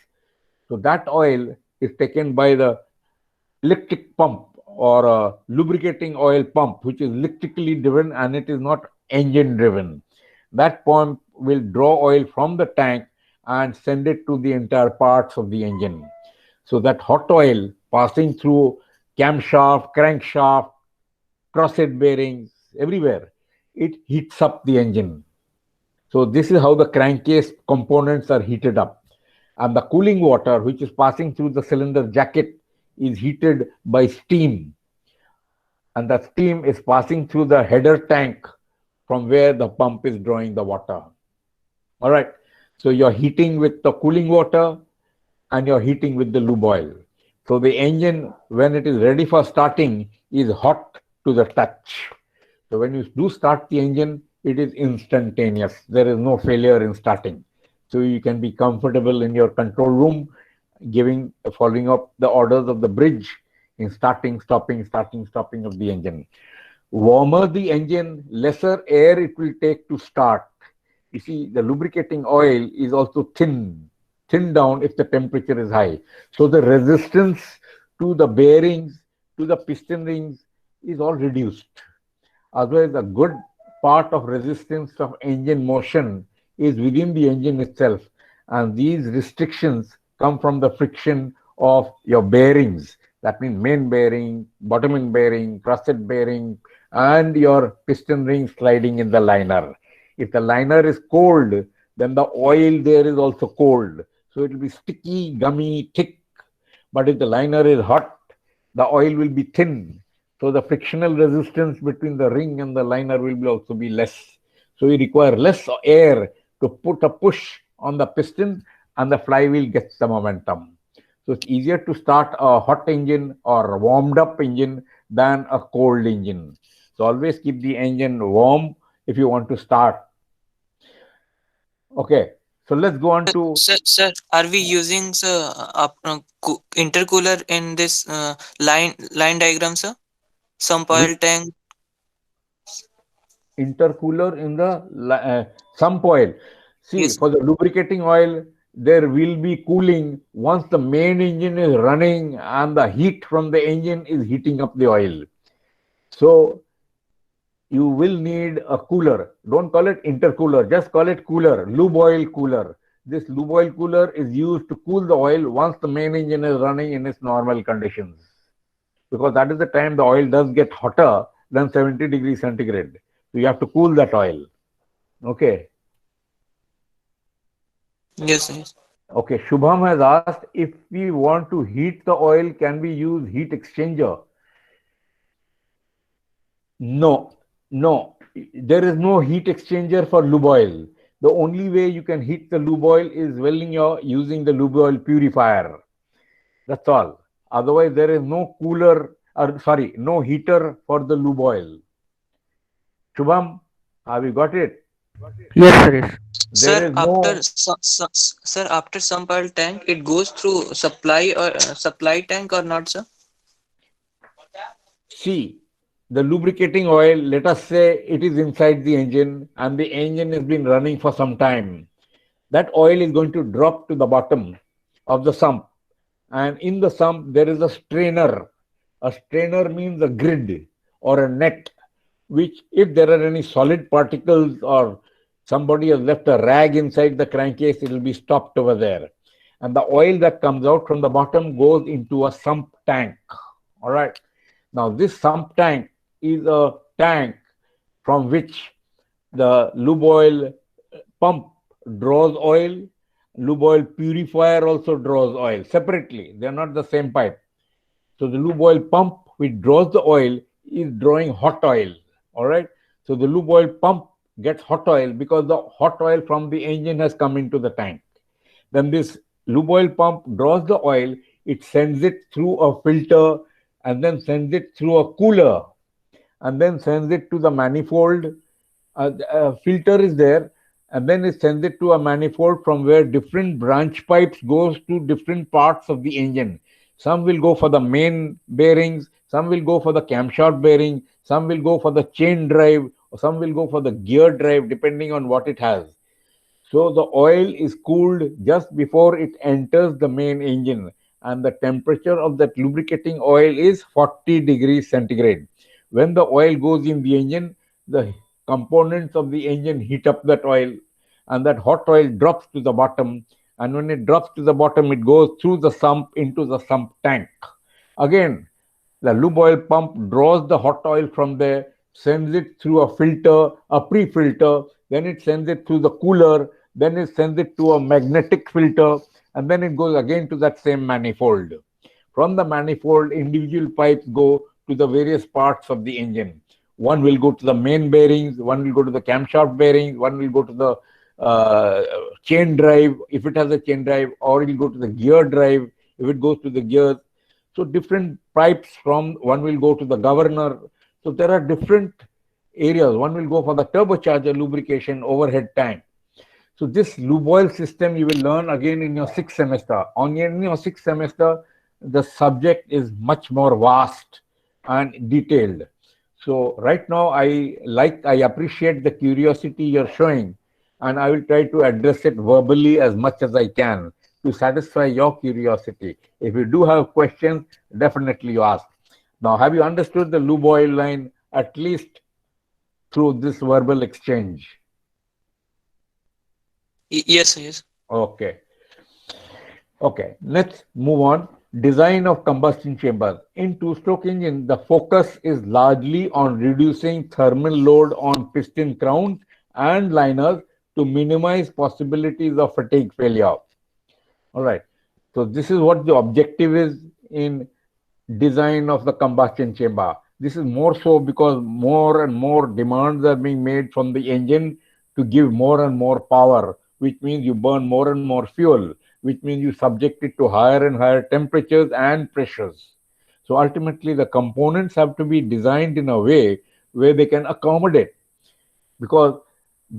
So that oil is taken by the electric pump or a lubricating oil pump, which is electrically driven and it is not engine driven. That pump will draw oil from the tank and send it to the entire parts of the engine. So that hot oil passing through camshaft, crankshaft, crosshead bearings, everywhere, it heats up the engine. So this is how the crankcase components are heated up. And the cooling water, which is passing through the cylinder jacket, is heated by steam. And that steam is passing through the header tank from where the pump is drawing the water. All right. So you're heating with the cooling water and you're heating with the lube oil. So the engine, when it is ready for starting, is hot to the touch. So when you do start the engine, it is instantaneous. There is no failure in starting. So you can be comfortable in your control room, following up the orders of the bridge in starting, stopping of the engine. Warmer the engine, lesser air it will take to start. You see, the lubricating oil is also thinned down if the temperature is high. So the resistance to the bearings, to the piston rings is all reduced. Otherwise, a good part of resistance of engine motion is within the engine itself. And these restrictions come from the friction of your bearings. That means main bearing, bottom end bearing, crosshead bearing, and your piston ring sliding in the liner. If the liner is cold, then the oil there is also cold. So it will be sticky, gummy, thick. But if the liner is hot, the oil will be thin. So the frictional resistance between the ring and the liner will be also be less. So you require less air to put a push on the piston and the flywheel gets the momentum. So it's easier to start a hot engine or a warmed up engine than a cold engine. So always keep the engine warm if you want to start. Okay, so let's go on to Sir, are we using intercooler in this line diagram, sir? Some which oil tank. intercooler in the sump oil. See, Yes. for the lubricating oil, there will be cooling once the main engine is running and the heat from the engine is heating up the oil. So you will need a cooler. Don't call it intercooler, just call it cooler, lube oil cooler. This lube oil cooler is used to cool the oil once the main engine is running in its normal conditions. Because that is the time the oil does get hotter than 70 degrees centigrade. So you have to cool that oil. Okay. Yes, yes. Okay. Shubham has asked if we want to heat the oil, can we use heat exchanger? No, no. There is no heat exchanger for lube oil. The only way you can heat the lube oil is when you're using the lube oil purifier. That's all. Otherwise, there is no cooler, or sorry, no heater for the lube oil. Shubham, have you got it? Yes, sir. Yes. There Sir, is no, sir, after some oil tank, it goes through supply or supply tank or not, sir? see, the lubricating oil, let us say it is inside the engine and the engine has been running for some time. That oil is going to drop to the bottom of the sump. And in the sump, there is a strainer. A strainer means a grid or a net, which, if there are any solid particles or somebody has left a rag inside the crankcase, it will be stopped over there. And the oil that comes out from the bottom goes into a sump tank. All right. Now, this sump tank is a tank from which the lube oil pump draws oil. Lube oil purifier also draws oil separately. They are not the same pipe. So the lube oil pump which draws the oil is drawing hot oil. All right. So the lube oil pump gets hot oil because the hot oil from the engine has come into the tank. Then this lube oil pump draws the oil, it sends it through a filter and then sends it through a cooler and then sends it to the manifold. Filter is there and then it sends it to a manifold from where different branch pipes goes to different parts of the engine. Some will go for the main bearings, some will go for the camshaft bearing, some will go for the chain drive, or some will go for the gear drive depending on what it has. So the oil is cooled just before it enters the main engine and the temperature of that lubricating oil is 40 degrees centigrade. When the oil goes in the engine, the components of the engine heat up that oil and that hot oil drops to the bottom, and when it drops to the bottom it goes through the sump into the sump tank. Again, the lube oil pump draws the hot oil from there, sends it through a filter, a pre-filter, then it sends it through the cooler, then it sends it to a magnetic filter, and then it goes again to that same manifold. From the manifold, individual pipes go to the various parts of the engine. One will go to the main bearings, one will go to the camshaft bearings, one will go to the chain drive, if it has a chain drive, or it will go to the gear drive, if it goes to the gears. So different pipes from one will go to the governor. So there are different areas. One will go for the turbocharger lubrication overhead tank. So this lube oil system you will learn again in your sixth semester. In your sixth semester, the subject is much more vast and detailed. So right now I appreciate the curiosity you're showing, and I will try to address it verbally as much as I can to satisfy your curiosity. If you do have questions, definitely you ask. Now, have you understood the lube oil line at least through this verbal exchange? Yes, yes. Okay. Okay, let's move on. Design of combustion chambers. In two-stroke engine, the focus is largely on reducing thermal load on piston crowns and liners to minimize possibilities of fatigue failure. All right. So this is what the objective is in design of the combustion chamber. This is more so because more and more demands are being made from the engine to give more and more power, which means you burn more and more fuel, which means you subject it to higher and higher temperatures and pressures. So ultimately, the components have to be designed in a way where they can accommodate, because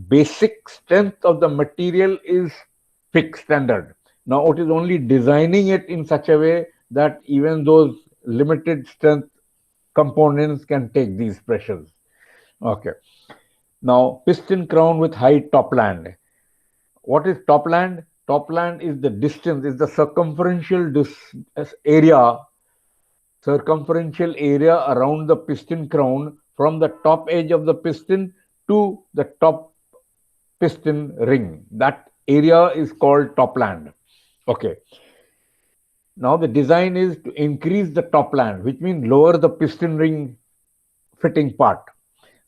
basic strength of the material is fixed standard. Now it is only designing it in such a way that even those limited strength components can take these pressures. Okay. Now piston crown with high topland. What is topland? Topland is the distance, is the circumferential area around the piston crown from the top edge of the piston to the top piston ring. That area is called topland. Okay. Now the design is to increase the topland, which means lower the piston ring fitting part.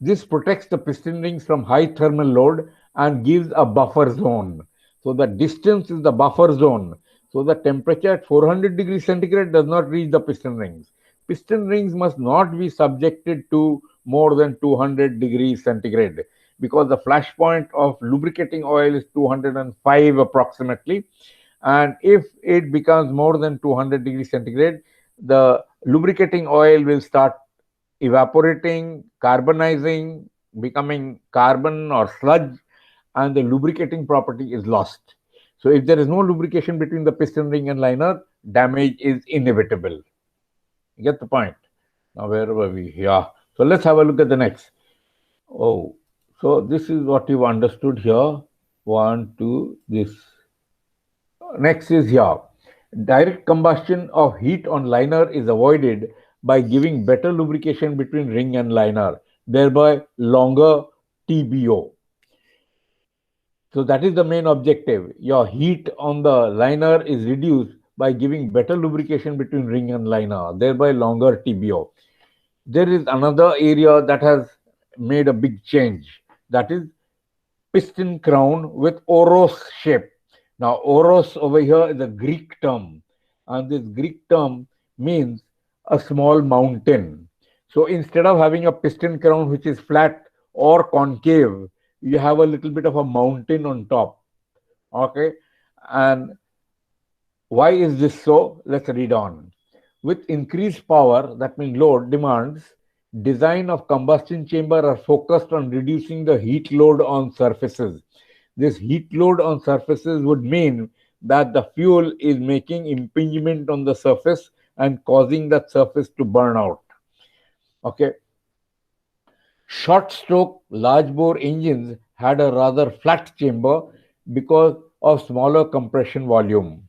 This protects the piston rings from high thermal load and gives a buffer zone. So the distance is the buffer zone. So the temperature at 400 degrees centigrade does not reach the piston rings. Piston rings must not be subjected to more than 200 degrees centigrade, because the flash point of lubricating oil is 205 approximately. And if it becomes more than 200 degrees centigrade, the lubricating oil will start evaporating, carbonizing, becoming carbon or sludge, and the lubricating property is lost. So if there is no lubrication between the piston ring and liner, damage is inevitable. You get the point? Now where were we? Yeah. So let's have a look at the next. Oh, so this is what you've understood here. 1, 2, this. Next is here. Direct combustion of heat on liner is avoided by giving better lubrication between ring and liner, thereby longer TBO. So that is the main objective. Your heat on the liner is reduced by giving better lubrication between ring and liner, thereby longer TBO. There is another area that has made a big change. That is piston crown with oros shape. Now, oros over here is a Greek term, and this Greek term means a small mountain. So instead of having a piston crown which is flat or concave, you have a little bit of a mountain on top. Okay, and why is this so? Let's read on. With increased power, that means load demands, design of combustion chamber are focused on reducing the heat load on surfaces. This heat load on surfaces would mean that the fuel is making impingement on the surface and causing that surface to burn out. Okay. Short stroke large bore engines had a rather flat chamber because of smaller compression volume.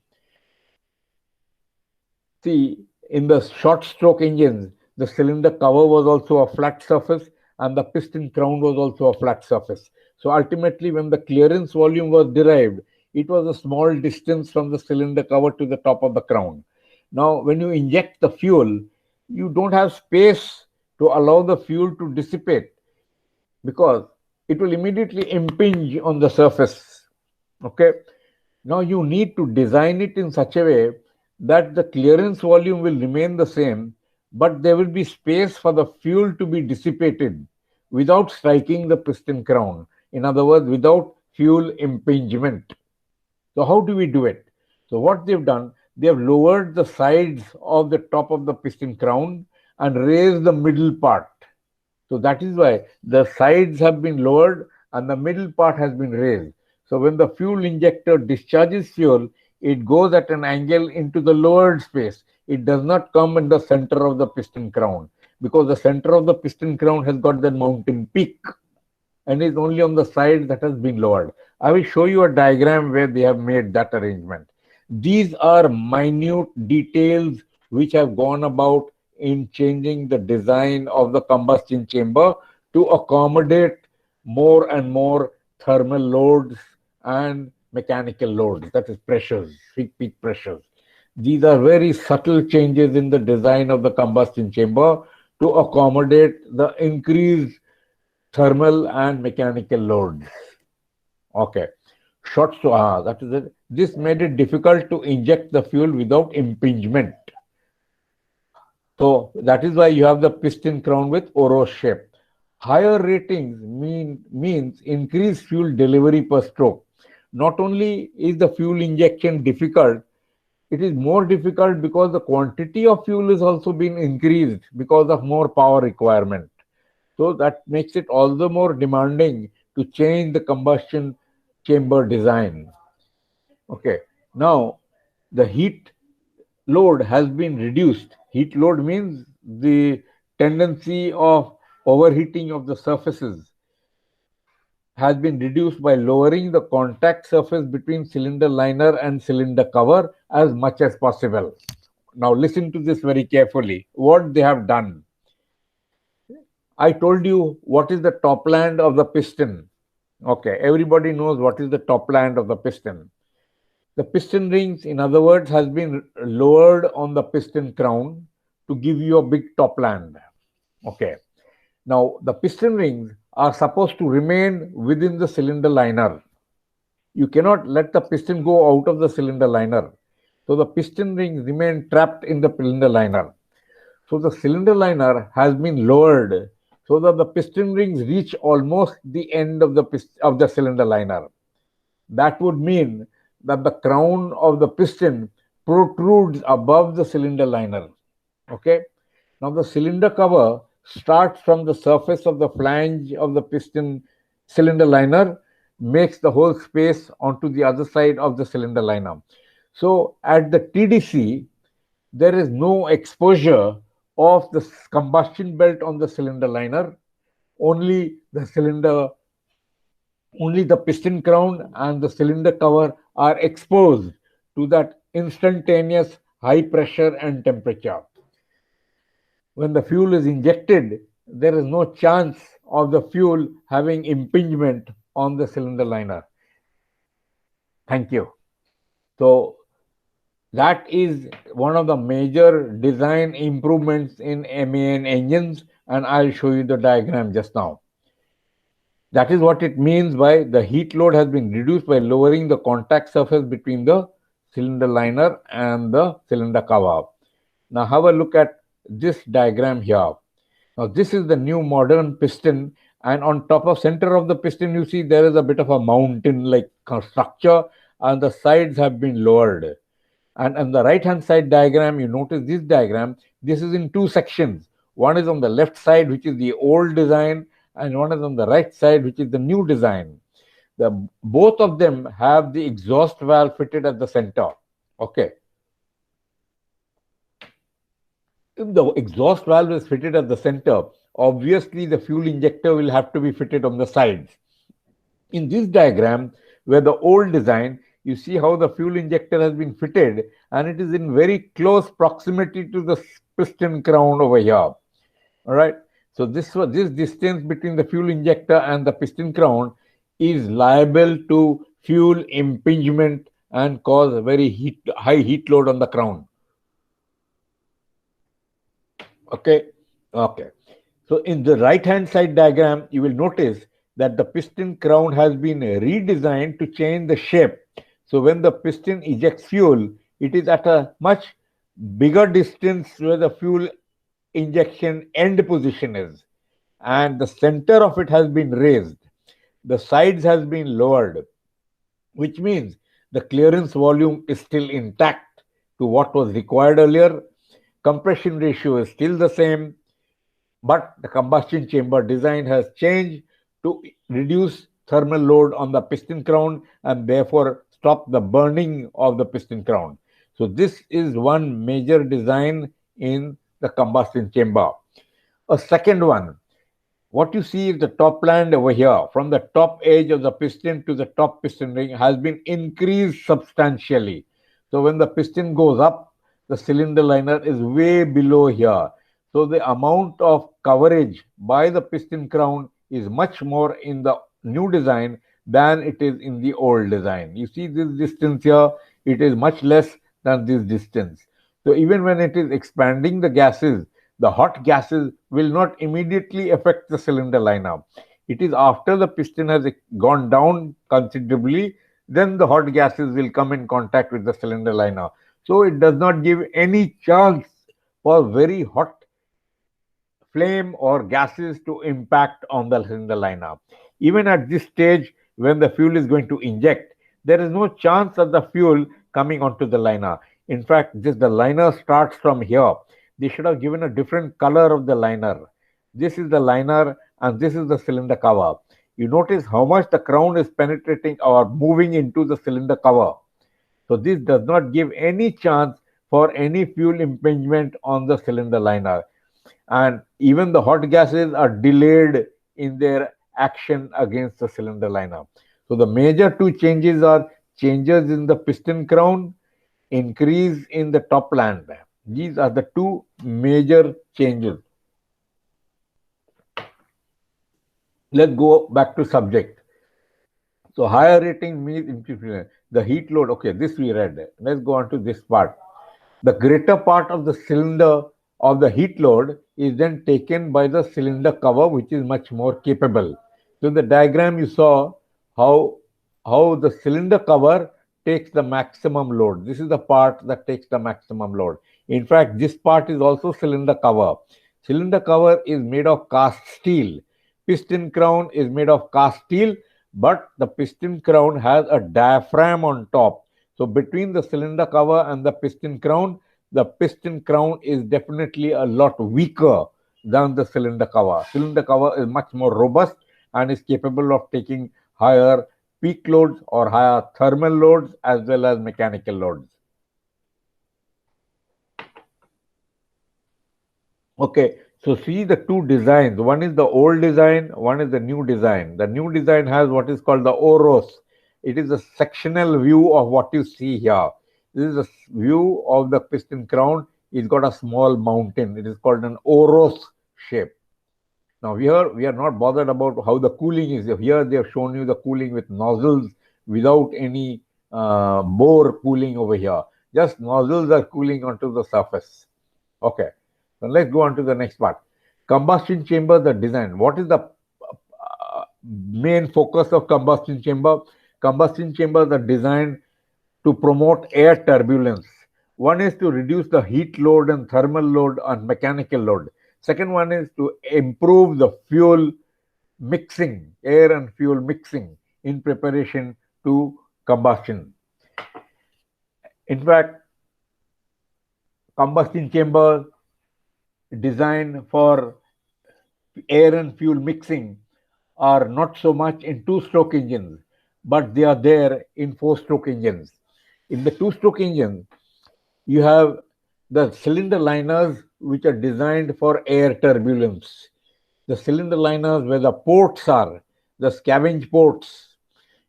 See, in the short stroke engines, the cylinder cover was also a flat surface and the piston crown was also a flat surface. So ultimately, when the clearance volume was derived, it was a small distance from the cylinder cover to the top of the crown. Now, when you inject the fuel, you don't have space to allow the fuel to dissipate, because it will immediately impinge on the surface. Okay. Now you need to design it in such a way that the clearance volume will remain the same, but there will be space for the fuel to be dissipated without striking the piston crown. In other words, without fuel impingement. So how do we do it? So what they've done, they have lowered the sides of the top of the piston crown and raised the middle part. So that is why the sides have been lowered and the middle part has been raised. So when the fuel injector discharges fuel, it goes at an angle into the lowered space. It does not come in the center of the piston crown, because the center of the piston crown has got that mountain peak and is only on the side that has been lowered. I will show you a diagram where they have made that arrangement. These are minute details which have gone about in changing the design of the combustion chamber to accommodate more and more thermal loads and mechanical loads, that is pressures, peak pressures. These are very subtle changes in the design of the combustion chamber to accommodate the increased thermal and mechanical loads. Okay. That is it. This made it difficult to inject the fuel without impingement. So that is why you have the piston crown with Oro shape. Higher ratings means increased fuel delivery per stroke. Not only is the fuel injection difficult, it is more difficult because the quantity of fuel is also being increased because of more power requirement. So that makes it all the more demanding to change the combustion chamber design. Okay, now the heat load has been reduced. Heat load means the tendency of overheating of the surfaces has been reduced by lowering the contact surface between cylinder liner and cylinder cover as much as possible. Now listen to this very carefully. What they have done. I told you what is the top land of the piston. Okay, everybody knows what is the top land of the piston. The piston rings, in other words, has been lowered on the piston crown to give you a big top land. Okay. Now, the piston rings are supposed to remain within the cylinder liner. You cannot let the piston go out of the cylinder liner. So the piston rings remain trapped in the cylinder liner. So the cylinder liner has been lowered so that the piston rings reach almost the end of the cylinder liner. That would mean that the crown of the piston protrudes above the cylinder liner. Okay. Now the cylinder cover starts from the surface of the flange of the piston cylinder liner, makes the whole space onto the other side of the cylinder liner. So at the TDC, there is no exposure of the combustion belt on the cylinder liner. Only the piston crown and the cylinder cover are exposed to that instantaneous high pressure and temperature. When the fuel is injected, there is no chance of the fuel having impingement on the cylinder liner. Thank you. So that is one of the major design improvements in MAN engines, and I'll show you the diagram just now. That is what it means by the heat load has been reduced by lowering the contact surface between the cylinder liner and the cylinder cover. Now have a look at this diagram here. Now this is the new modern piston, and on top of center of the piston you see there is a bit of a mountain like structure, and the sides have been lowered. And on the right hand side diagram, you notice this diagram, this is in two sections. One is on the left side, which is the old design, and one is on the right side, which is the new design. Both of them have the exhaust valve fitted at the center. Okay. If the exhaust valve is fitted at the center, obviously the fuel injector will have to be fitted on the sides. In this diagram, where the old design, you see how the fuel injector has been fitted, and it is in very close proximity to the piston crown over here. All right. So this distance between the fuel injector and the piston crown is liable to fuel impingement and cause a very high heat load on the crown. Okay. Okay. So in the right hand side diagram, you will notice that the piston crown has been redesigned to change the shape. So when the piston ejects fuel, it is at a much bigger distance where the fuel injection end position is, and the center of it has been raised. The sides has been lowered, which means the clearance volume is still intact to what was required earlier. Compression ratio is still the same, but the combustion chamber design has changed to reduce thermal load on the piston crown and therefore stop the burning of the piston crown. So this is one major design in the combustion chamber. A second one, what you see is the top land over here, from the top edge of the piston to the top piston ring has been increased substantially. So when the piston goes up, the cylinder liner is way below here. So the amount of coverage by the piston crown is much more in the new design than it is in the old design. You see this distance here, it is much less than this distance. So even when it is expanding the gases, the hot gases will not immediately affect the cylinder liner. It is after the piston has gone down considerably, then the hot gases will come in contact with the cylinder liner. So it does not give any chance for very hot flame or gases to impact on the cylinder liner. Even at this stage, when the fuel is going to inject, there is no chance of the fuel coming onto the liner. In fact, this the liner starts from here. They should have given a different color of the liner. This is the liner and this is the cylinder cover. You notice how much the crown is penetrating or moving into the cylinder cover. So this does not give any chance for any fuel impingement on the cylinder liner, and even the hot gases are delayed in their action against the cylinder liner. So the major two changes are changes in the piston crown, increase in the top land. These are the two major changes. Let's go back to subject. So higher rating means the heat load. Okay, this we read. Let's go on to this part. The greater part of the cylinder of the heat load is then taken by the cylinder cover, which is much more capable. So in the diagram you saw how the cylinder cover takes the maximum load. This is the part that takes the maximum load. In fact, this part is also cylinder cover. Cylinder cover is made of cast steel. Piston crown is made of cast steel, but the piston crown has a diaphragm on top. So between the cylinder cover and the piston crown is definitely a lot weaker than the cylinder cover. Cylinder cover is much more robust and is capable of taking higher peak loads or higher thermal loads as well as mechanical loads. Okay, so see the two designs. One is the old design, one is the new design. The new design has what is called the OROS. It is a sectional view of what you see here. This is a view of the piston crown. It's got a small mountain. It is called an OROS shape. Now here we are not bothered about how the cooling is. Here they have shown you the cooling with nozzles without any bore cooling over here. Just nozzles are cooling onto the surface. Okay. So let's go on to the next part. Combustion chamber, the design. What is the main focus of combustion chamber? Combustion chambers are designed to promote air turbulence. One is to reduce the heat load and thermal load and mechanical load. Second one is to improve the fuel mixing, air and fuel mixing in preparation to combustion. In fact, combustion chambers designed for air and fuel mixing are not so much in two-stroke engines, but they are there in four-stroke engines. In the two-stroke engine, you have the cylinder liners which are designed for air turbulence. The cylinder liners where the ports are, the scavenge ports.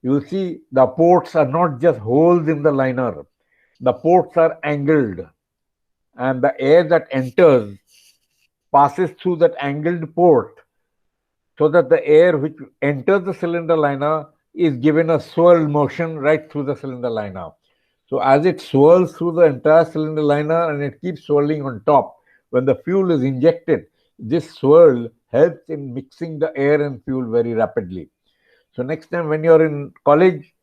You will see the ports are not just holes in the liner. The ports are angled, and the air that enters passes through that angled port, so that the air which enters the cylinder liner is given a swirl motion right through the cylinder liner. So as it swirls through the entire cylinder liner and it keeps swirling on top, when the fuel is injected, this swirl helps in mixing the air and fuel very rapidly. So next time when you're in college,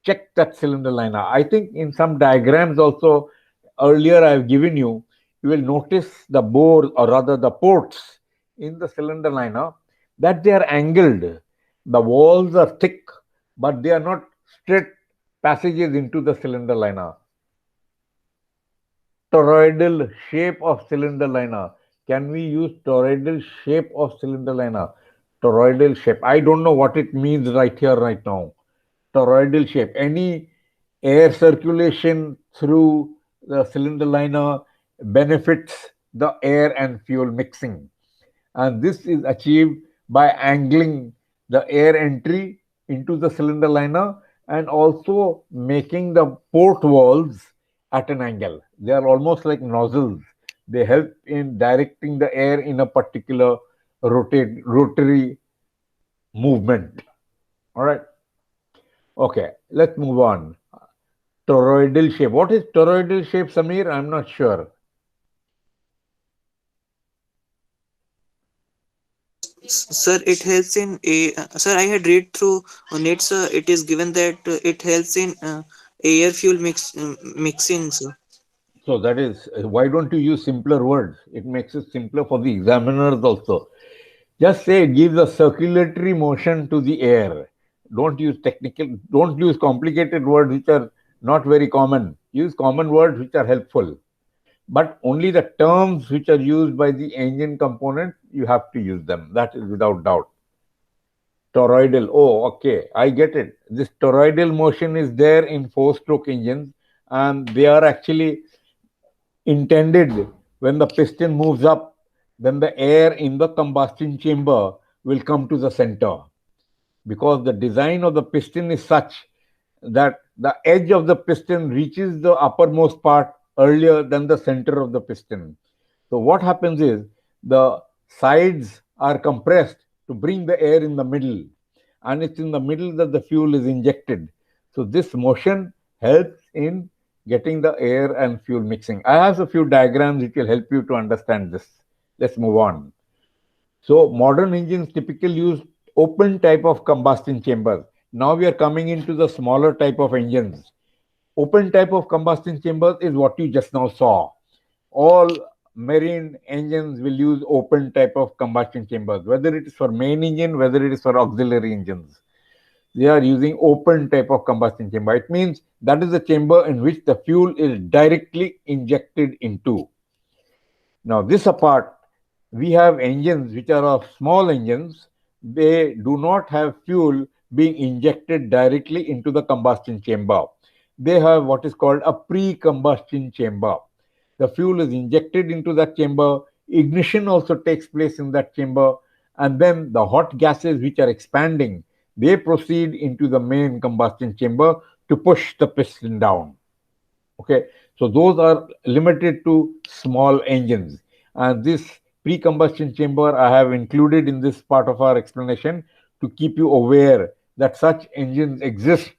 check that cylinder liner. I think in some diagrams also earlier I've given you, you will notice the bore, or rather the ports in the cylinder liner, that they are angled. The walls are thick, but they are not straight passages into the cylinder liner. Toroidal shape of cylinder liner. Can we use toroidal shape of cylinder liner? Toroidal shape. I don't know what it means right here, right now. Toroidal shape. Any air circulation through the cylinder liner benefits the air and fuel mixing. And this is achieved by angling the air entry into the cylinder liner and also making the port walls at an angle. They are almost like nozzles. They help in directing the air in a particular rotary movement. All right. Okay, let's move on. toroidal shape. What is toroidal shape, Samir? I'm not sure. Sir, it helps in a sir. I had read through on it. Sir, it is given that it helps in air fuel mixing. Sir. So that is why don't you use simpler words? It makes it simpler for the examiners also. Just say it gives a circulatory motion to the air. Don't use complicated words which are not very common. Use common words which are helpful. But only the terms which are used by the engine component, you have to use them. That is without doubt. Toroidal. Oh, okay. I get it. This toroidal motion is there in four-stroke engines, and they are actually intended when the piston moves up, then the air in the combustion chamber will come to the center, because the design of the piston is such that the edge of the piston reaches the uppermost part earlier than the center of the piston. So what happens is the sides are compressed to bring the air in the middle, and it's in the middle that the fuel is injected. So this motion helps in getting the air and fuel mixing. I have a few diagrams which will help you to understand this. Let's move on. So modern engines typically use open type of combustion chambers. Now we are coming into the smaller type of engines. Open type of combustion chambers is what you just now saw. All marine engines will use open type of combustion chambers, whether it is for main engine, whether it is for auxiliary engines. They are using open type of combustion chamber. It means that is the chamber in which the fuel is directly injected into. Now, this apart, we have engines which are of small engines. They do not have fuel being injected directly into the combustion chamber. They have what is called a pre-combustion chamber. The fuel is injected into that chamber. Ignition also takes place in that chamber. And then the hot gases which are expanding, they proceed into the main combustion chamber to push the piston down. Okay, so those are limited to small engines. And this pre-combustion chamber I have included in this part of our explanation to keep you aware that such engines exist,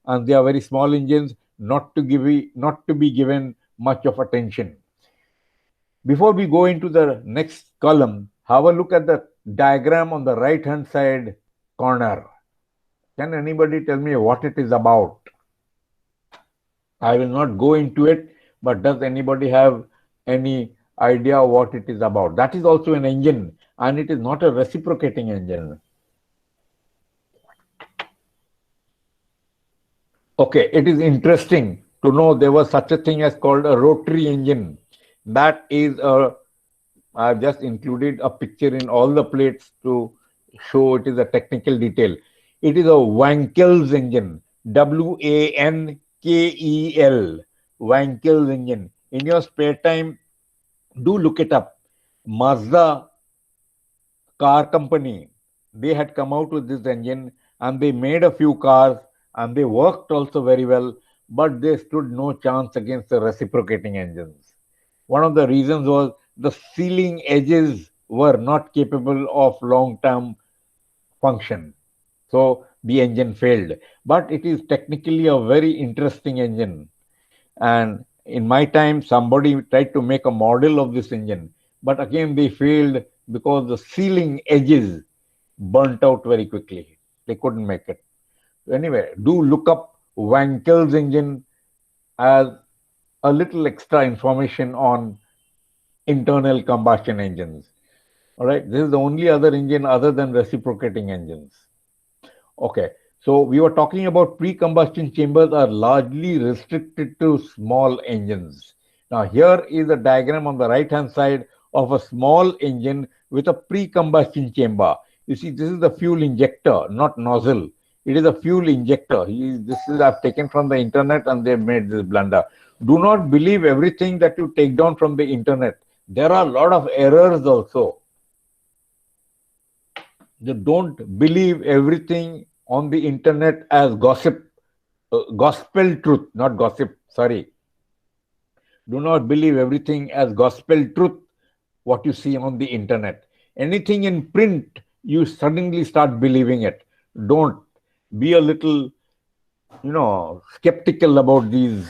and they are very small engines, not to be given much of attention. Before we go into the next column, have a look at the diagram on the right hand side corner. Can anybody tell me what it is about? I will not go into it, but does anybody have any idea what it is about? That is also an engine, and it is not a reciprocating engine. Okay, it is interesting to know there was such a thing as called a rotary engine. That is I've just included a picture in all the plates to show it is a technical detail. It is a Wankel's engine, Wankel, Wankel's engine. In your spare time, do look it up. Mazda car company, they had come out with this engine, and they made a few cars, and they worked also very well, but they stood no chance against the reciprocating engines. One of the reasons was the sealing edges were not capable of long-term function. So the engine failed. But it is technically a very interesting engine. And in my time, somebody tried to make a model of this engine. But again, they failed because the sealing edges burnt out very quickly. They couldn't make it. Anyway, do look up Wankel's engine as a little extra information on internal combustion engines. All right, this is the only other engine other than reciprocating engines. Okay, so we were talking about pre-combustion chambers are largely restricted to small engines. Now here is a diagram on the right hand side of a small engine with a pre-combustion chamber. You see, this is the fuel injector, not nozzle. It is a fuel injector. This is I've taken from the internet, and they've made this blunder. Do not believe everything that you take down from the internet. There are a lot of errors also. You don't believe everything on the internet as gossip, gospel truth, not gossip, sorry. Do not believe everything as gospel truth, what you see on the internet. Anything in print, you suddenly start believing it. Don't. Be a little skeptical about these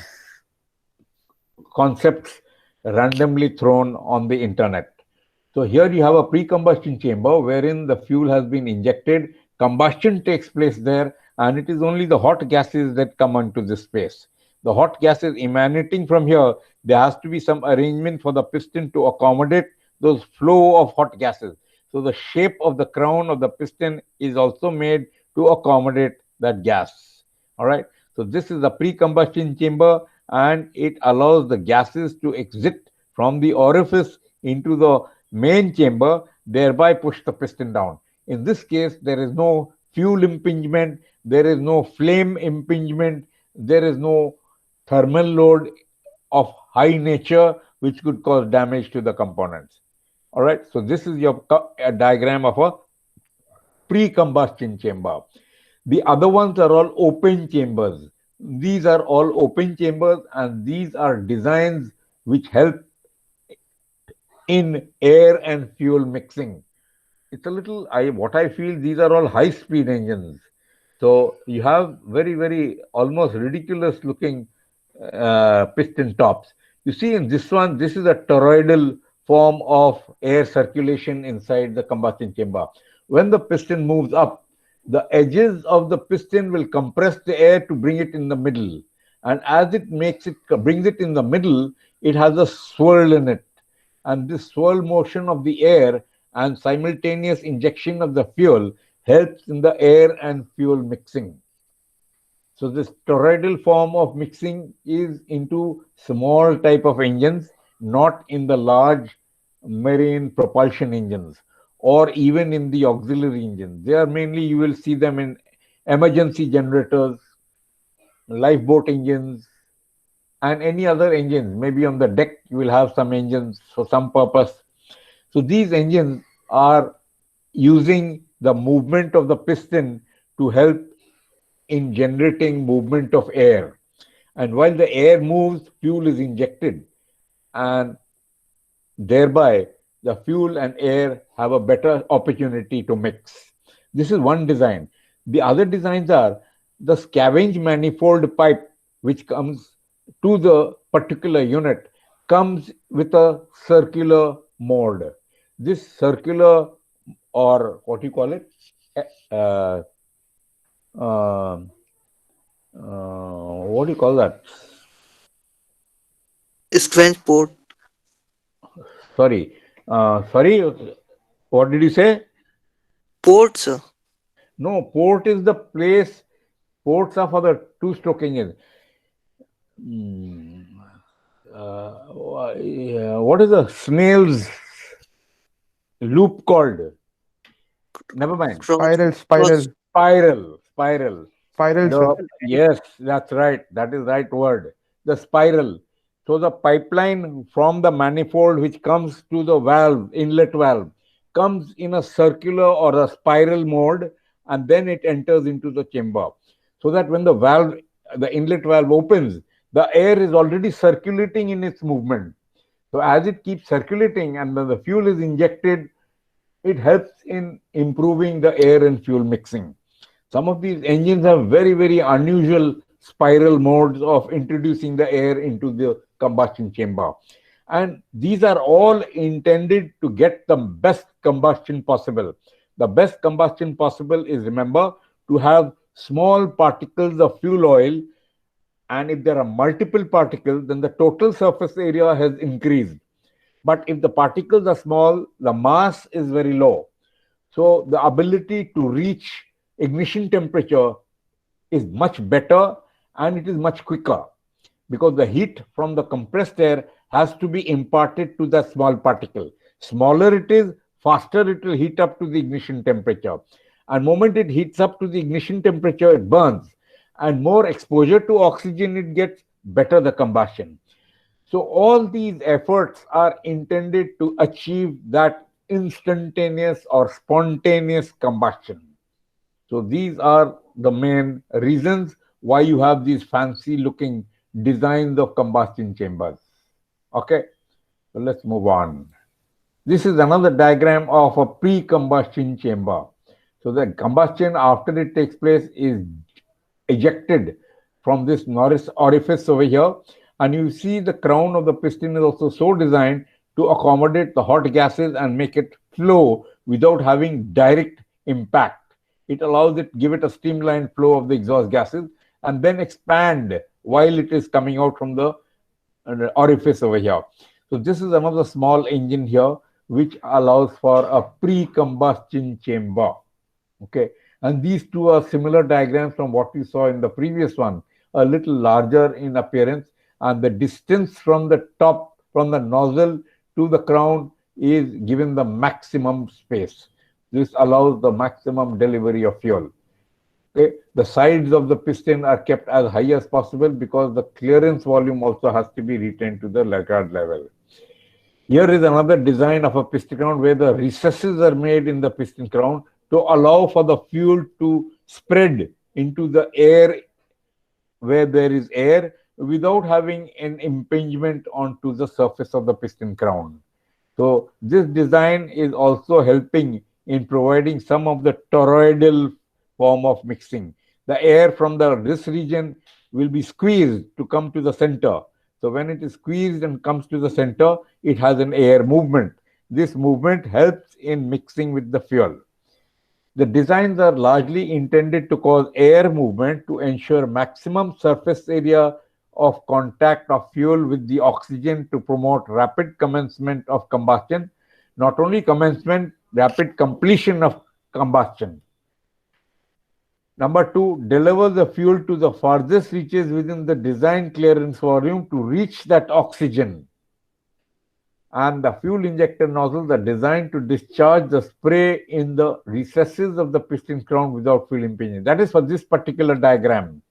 concepts randomly thrown on the internet. So here you have a pre-combustion chamber wherein the fuel has been injected, combustion takes place there, and it is only the hot gases that come onto this space. The hot gases emanating from here, there has to be some arrangement for the piston to accommodate those flow of hot gases. So the shape of the crown of the piston is also made to accommodate that gas. All right. So this is the pre-combustion chamber, and it allows the gases to exit from the orifice into the main chamber, thereby push the piston down. In this case, there is no fuel impingement, there is no flame impingement, there is no thermal load of high nature which could cause damage to the components. All right, so this is your diagram of a pre-combustion chamber. The other ones are all open chambers. These are all open chambers, and these are designs which help in air and fuel mixing. It's a little, what I feel, these are all high speed engines. So you have very almost ridiculous looking piston tops. You see in this one, this is a toroidal form of air circulation inside the combustion chamber. When the piston moves up, the edges of the piston will compress the air to bring it in the middle. And as it brings it in the middle, it has a swirl in it. And this swirl motion of the air and simultaneous injection of the fuel helps in the air and fuel mixing. So this toroidal form of mixing is into small type of engines, not in the large marine propulsion engines or even in the auxiliary engines. They are mainly, you will see them in emergency generators, lifeboat engines, and any other engines. Maybe on the deck you will have some engines for some purpose. So these engines are using the movement of the piston to help in generating movement of air. And while the air moves, fuel is injected, and thereby the fuel and air have a better opportunity to mix. This is one design. The other designs are the scavenge manifold pipe, which comes to the particular unit, comes with a circular mode. This circular, or what do you call it? Uh, uh, what do you call that? Squench port. Sorry. Sorry, what did you say? Port, sir. No, port is the place, ports are for the two-stroke engine. What is a snail's loop called? Never mind. Cross. Spiral. Spiral. Sir. Yes, that's right. That is right word. The spiral. So the pipeline from the manifold which comes to the valve, inlet valve, comes in a circular or a spiral mode, and then it enters into the chamber. So that when the inlet valve opens, the air is already circulating in its movement. So as it keeps circulating and then the fuel is injected, it helps in improving the air and fuel mixing. Some of these engines have very unusual spiral modes of introducing the air into the combustion chamber. And these are all intended to get the best combustion possible. The best combustion possible is, remember, to have small particles of fuel oil, and if there are multiple particles, then the total surface area has increased. But if the particles are small, the mass is very low. So the ability to reach ignition temperature is much better, and it is much quicker, because the heat from the compressed air has to be imparted to the small particle. Smaller it is, faster it will heat up to the ignition temperature. And moment it heats up to the ignition temperature, it burns. And more exposure to oxygen it gets, better the combustion. So all these efforts are intended to achieve that instantaneous or spontaneous combustion. So these are the main reasons why you have these fancy looking designs of combustion chambers. Okay, so let's move on. This is another diagram of a pre-combustion chamber. So the combustion after it takes place is ejected from this Norris orifice over here. And you see the crown of the piston is also so designed to accommodate the hot gases and make it flow without having direct impact. It allows it, give it a streamlined flow of the exhaust gases and then expand while it is coming out from the orifice over here. So this is another small engine here which allows for a pre-combustion chamber. Okay, and these two are similar diagrams from what we saw in the previous one, a little larger in appearance, and the distance from the top, from the nozzle to the crown is given the maximum space. This allows the maximum delivery of fuel. Okay. The sides of the piston are kept as high as possible because the clearance volume also has to be retained to the required level. Here is another design of a piston crown where the recesses are made in the piston crown to allow for the fuel to spread into the air where there is air without having an impingement onto the surface of the piston crown. So this design is also helping in providing some of the toroidal form of mixing. The air from this region will be squeezed to come to the center. So when it is squeezed and comes to the center, it has an air movement. This movement helps in mixing with the fuel. The designs are largely intended to cause air movement to ensure maximum surface area of contact of fuel with the oxygen to promote rapid commencement of combustion, not only commencement, rapid completion of combustion. Number two, deliver the fuel to the farthest reaches within the design clearance volume to reach that oxygen. And the fuel injector nozzles are designed to discharge the spray in the recesses of the piston crown without fuel impinging. That is for this particular diagram.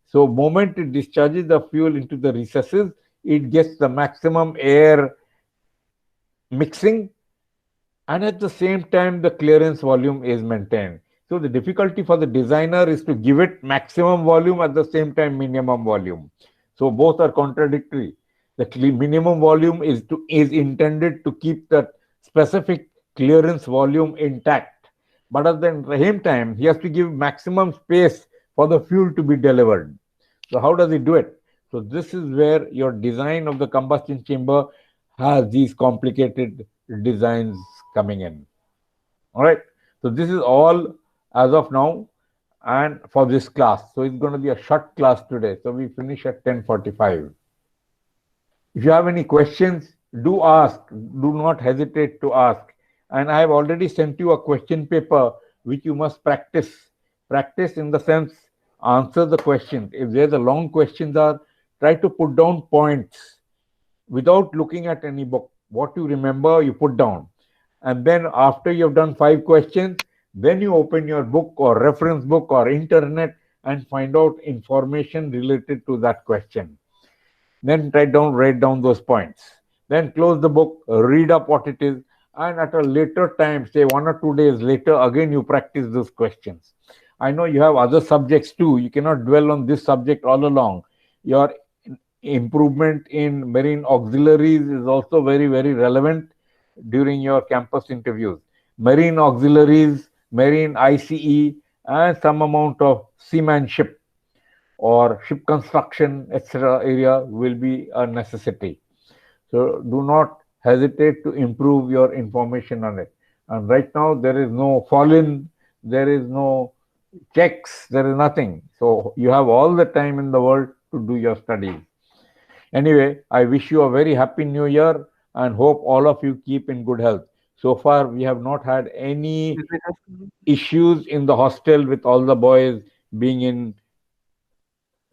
So moment it discharges the fuel into the recesses, it gets the maximum air mixing, and at the same time the clearance volume is maintained. So the difficulty for the designer is to give it maximum volume at the same time minimum volume. So both are contradictory. The minimum volume is intended to keep that specific clearance volume intact. But at the same time, he has to give maximum space for the fuel to be delivered. So how does he do it? So this is where your design of the combustion chamber has these complicated designs coming in. All right. So this is all as of now and for this class. So it's going to be a short class today. So we finish at 10:45. If you have any questions, do ask. Do not hesitate to ask. And I have already sent you a question paper which you must practice. Practice in the sense, answer the question. If there's a long questions are, try to put down points without looking at any book. What you remember, you put down. And then after you've done 5 questions, then you open your book or reference book or internet and find out information related to that question. Then write down those points. Then close the book, read up what it is, and at a later time, say 1 or 2 days later, again you practice those questions. I know you have other subjects too. You cannot dwell on this subject all along. Your improvement in marine auxiliaries is also very, very relevant during your campus interviews. Marine auxiliaries, marine ICE, and some amount of seamanship or ship construction, etc. area will be a necessity. So do not hesitate to improve your information on it. And right now there is no fall-in, there is no checks, there is nothing. So you have all the time in the world to do your studies. Anyway, I wish you a very happy new year and hope all of you keep in good health. So far, we have not had any issues in the hostel with all the boys being in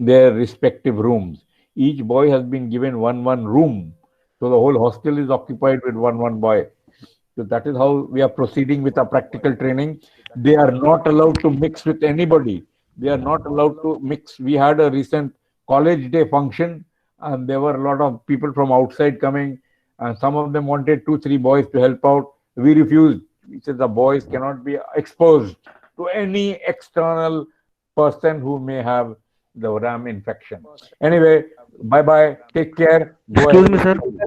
their respective rooms. Each boy has been given one room. So the whole hostel is occupied with one boy. So that is how we are proceeding with our practical training. They are not allowed to mix with anybody. They are not allowed to mix. We had a recent college day function and there were a lot of people from outside coming and some of them wanted 2-3 boys to help out. We refused. We said the boys cannot be exposed to any external person who may have the RAM infection. Anyway, bye-bye. Take care. Go Excuse ahead. me, sir.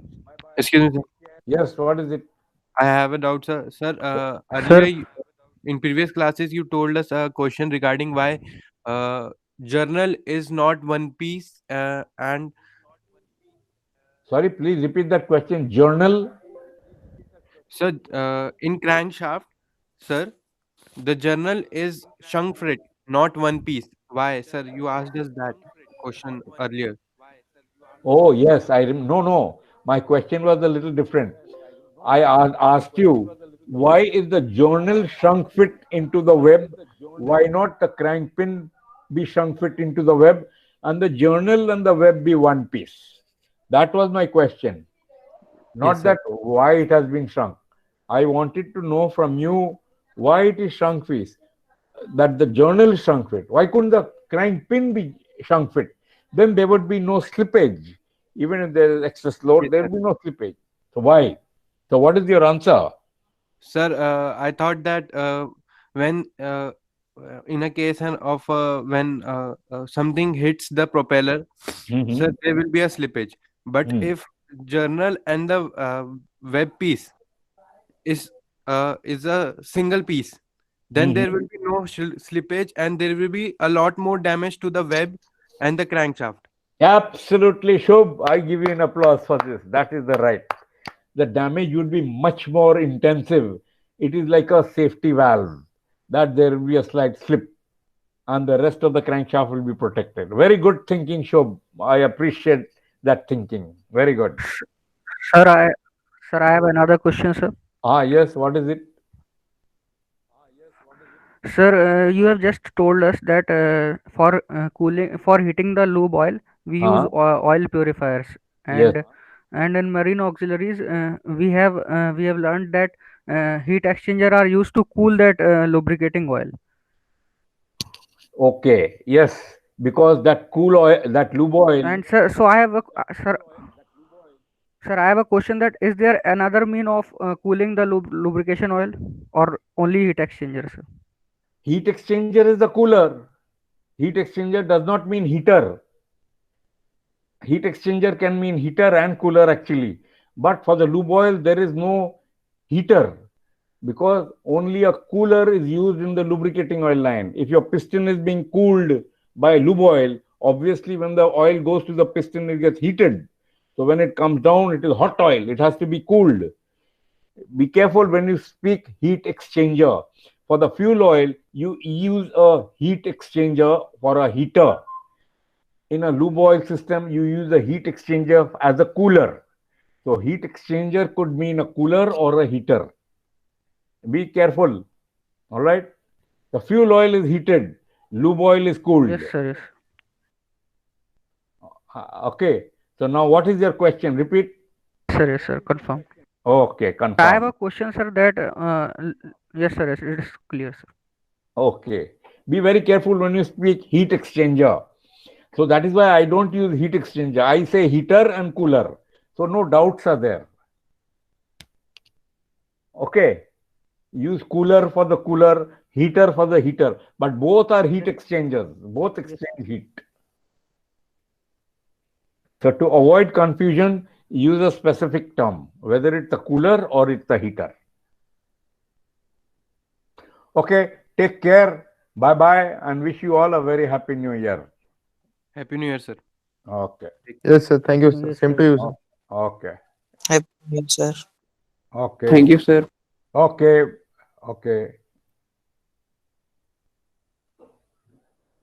Excuse me, sir. Yes, what is it? I have a doubt, sir. Sir, Sir, in previous classes, you told us a question regarding why journal is not one piece, and Sorry, please repeat that question. Journal. sir, in crankshaft, sir, the journal is shrunk fit, not one piece. Why, sir? You asked us that question earlier. Oh, yes, no, no. My question was a little different. I asked you, why is the journal shrunk fit into the web? Why not the crank pin be shrunk fit into the web and the journal and the web be one piece? That was my question. Yes, Not sir. that why it has been shrunk. I wanted to know from you why it is shrunk fit, that the journal is shrunk fit. Why couldn't the crank pin be shrunk fit? Then there would be no slippage. Even if there is excess load, Yes, there sir. will be no slippage. So why? So what is your answer? Sir, I thought that when in a case of when something hits the propeller, sir, Mhm. there will be a slippage. But Hmm. if journal and the web piece is a single piece, then Mhm. there will be no slippage, and there will be a lot more damage to the web and the crankshaft. Absolutely, Shubh. I give you an applause for this. That is the right. The damage would be much more intensive. It is like a safety valve that there will be a slight slip and the rest of the crankshaft will be protected. Very good thinking, Shobh. I appreciate that thinking. Very good. Sir, I have another question, sir. Ah, yes, what is it? Sir, you have just told us that for cooling, for heating the lube oil, we use Uh, oil purifiers, yes. and in marine auxiliaries, we have learned that heat exchanger are used to cool that lubricating oil. Okay. Yes. Because that cool oil, that lube oil, And sir, so I have a sir, I have a question that is there another mean of cooling the lubrication oil or only heat exchanger, sir? heat exchanger is the cooler. Heat exchanger does not mean heater. Heat exchanger can mean heater and cooler actually. But for the lube oil, there is no heater because only a cooler is used in the lubricating oil line. If your piston is being cooled by lube oil, obviously when the oil goes to the piston, it gets heated. So when it comes down, it is hot oil. It has to be cooled. Be careful when you speak heat exchanger. For the fuel oil, you use a heat exchanger for a heater. In a lube oil system, you use a heat exchanger as a cooler. So heat exchanger could mean a cooler or a heater. Be careful. All right. The fuel oil is heated. Lube oil is cooled. Yes, sir. Yes. Okay. So now what is your question? Repeat. Yes, sir. Yes, sir. Confirm. Okay. I have Confirm. a question, sir. That yes, sir. Yes, it is clear, sir. Okay. Be very careful when you speak heat exchanger. So that is why I don't use heat exchanger. I say heater and cooler. So no doubts are there. Okay. Use cooler for the cooler, heater for the heater. But both are heat exchangers. Both exchange heat. So to avoid confusion, use a specific term, whether it's a cooler or it's a heater. Okay. Take care. Bye bye and wish you all a very happy new year. Happy New Year, sir. Okay. Yes, sir. Thank you, sir. Yes, Same to sir. you, sir. Okay. Happy New Year, sir. Okay. Thank you, sir. Okay. Okay.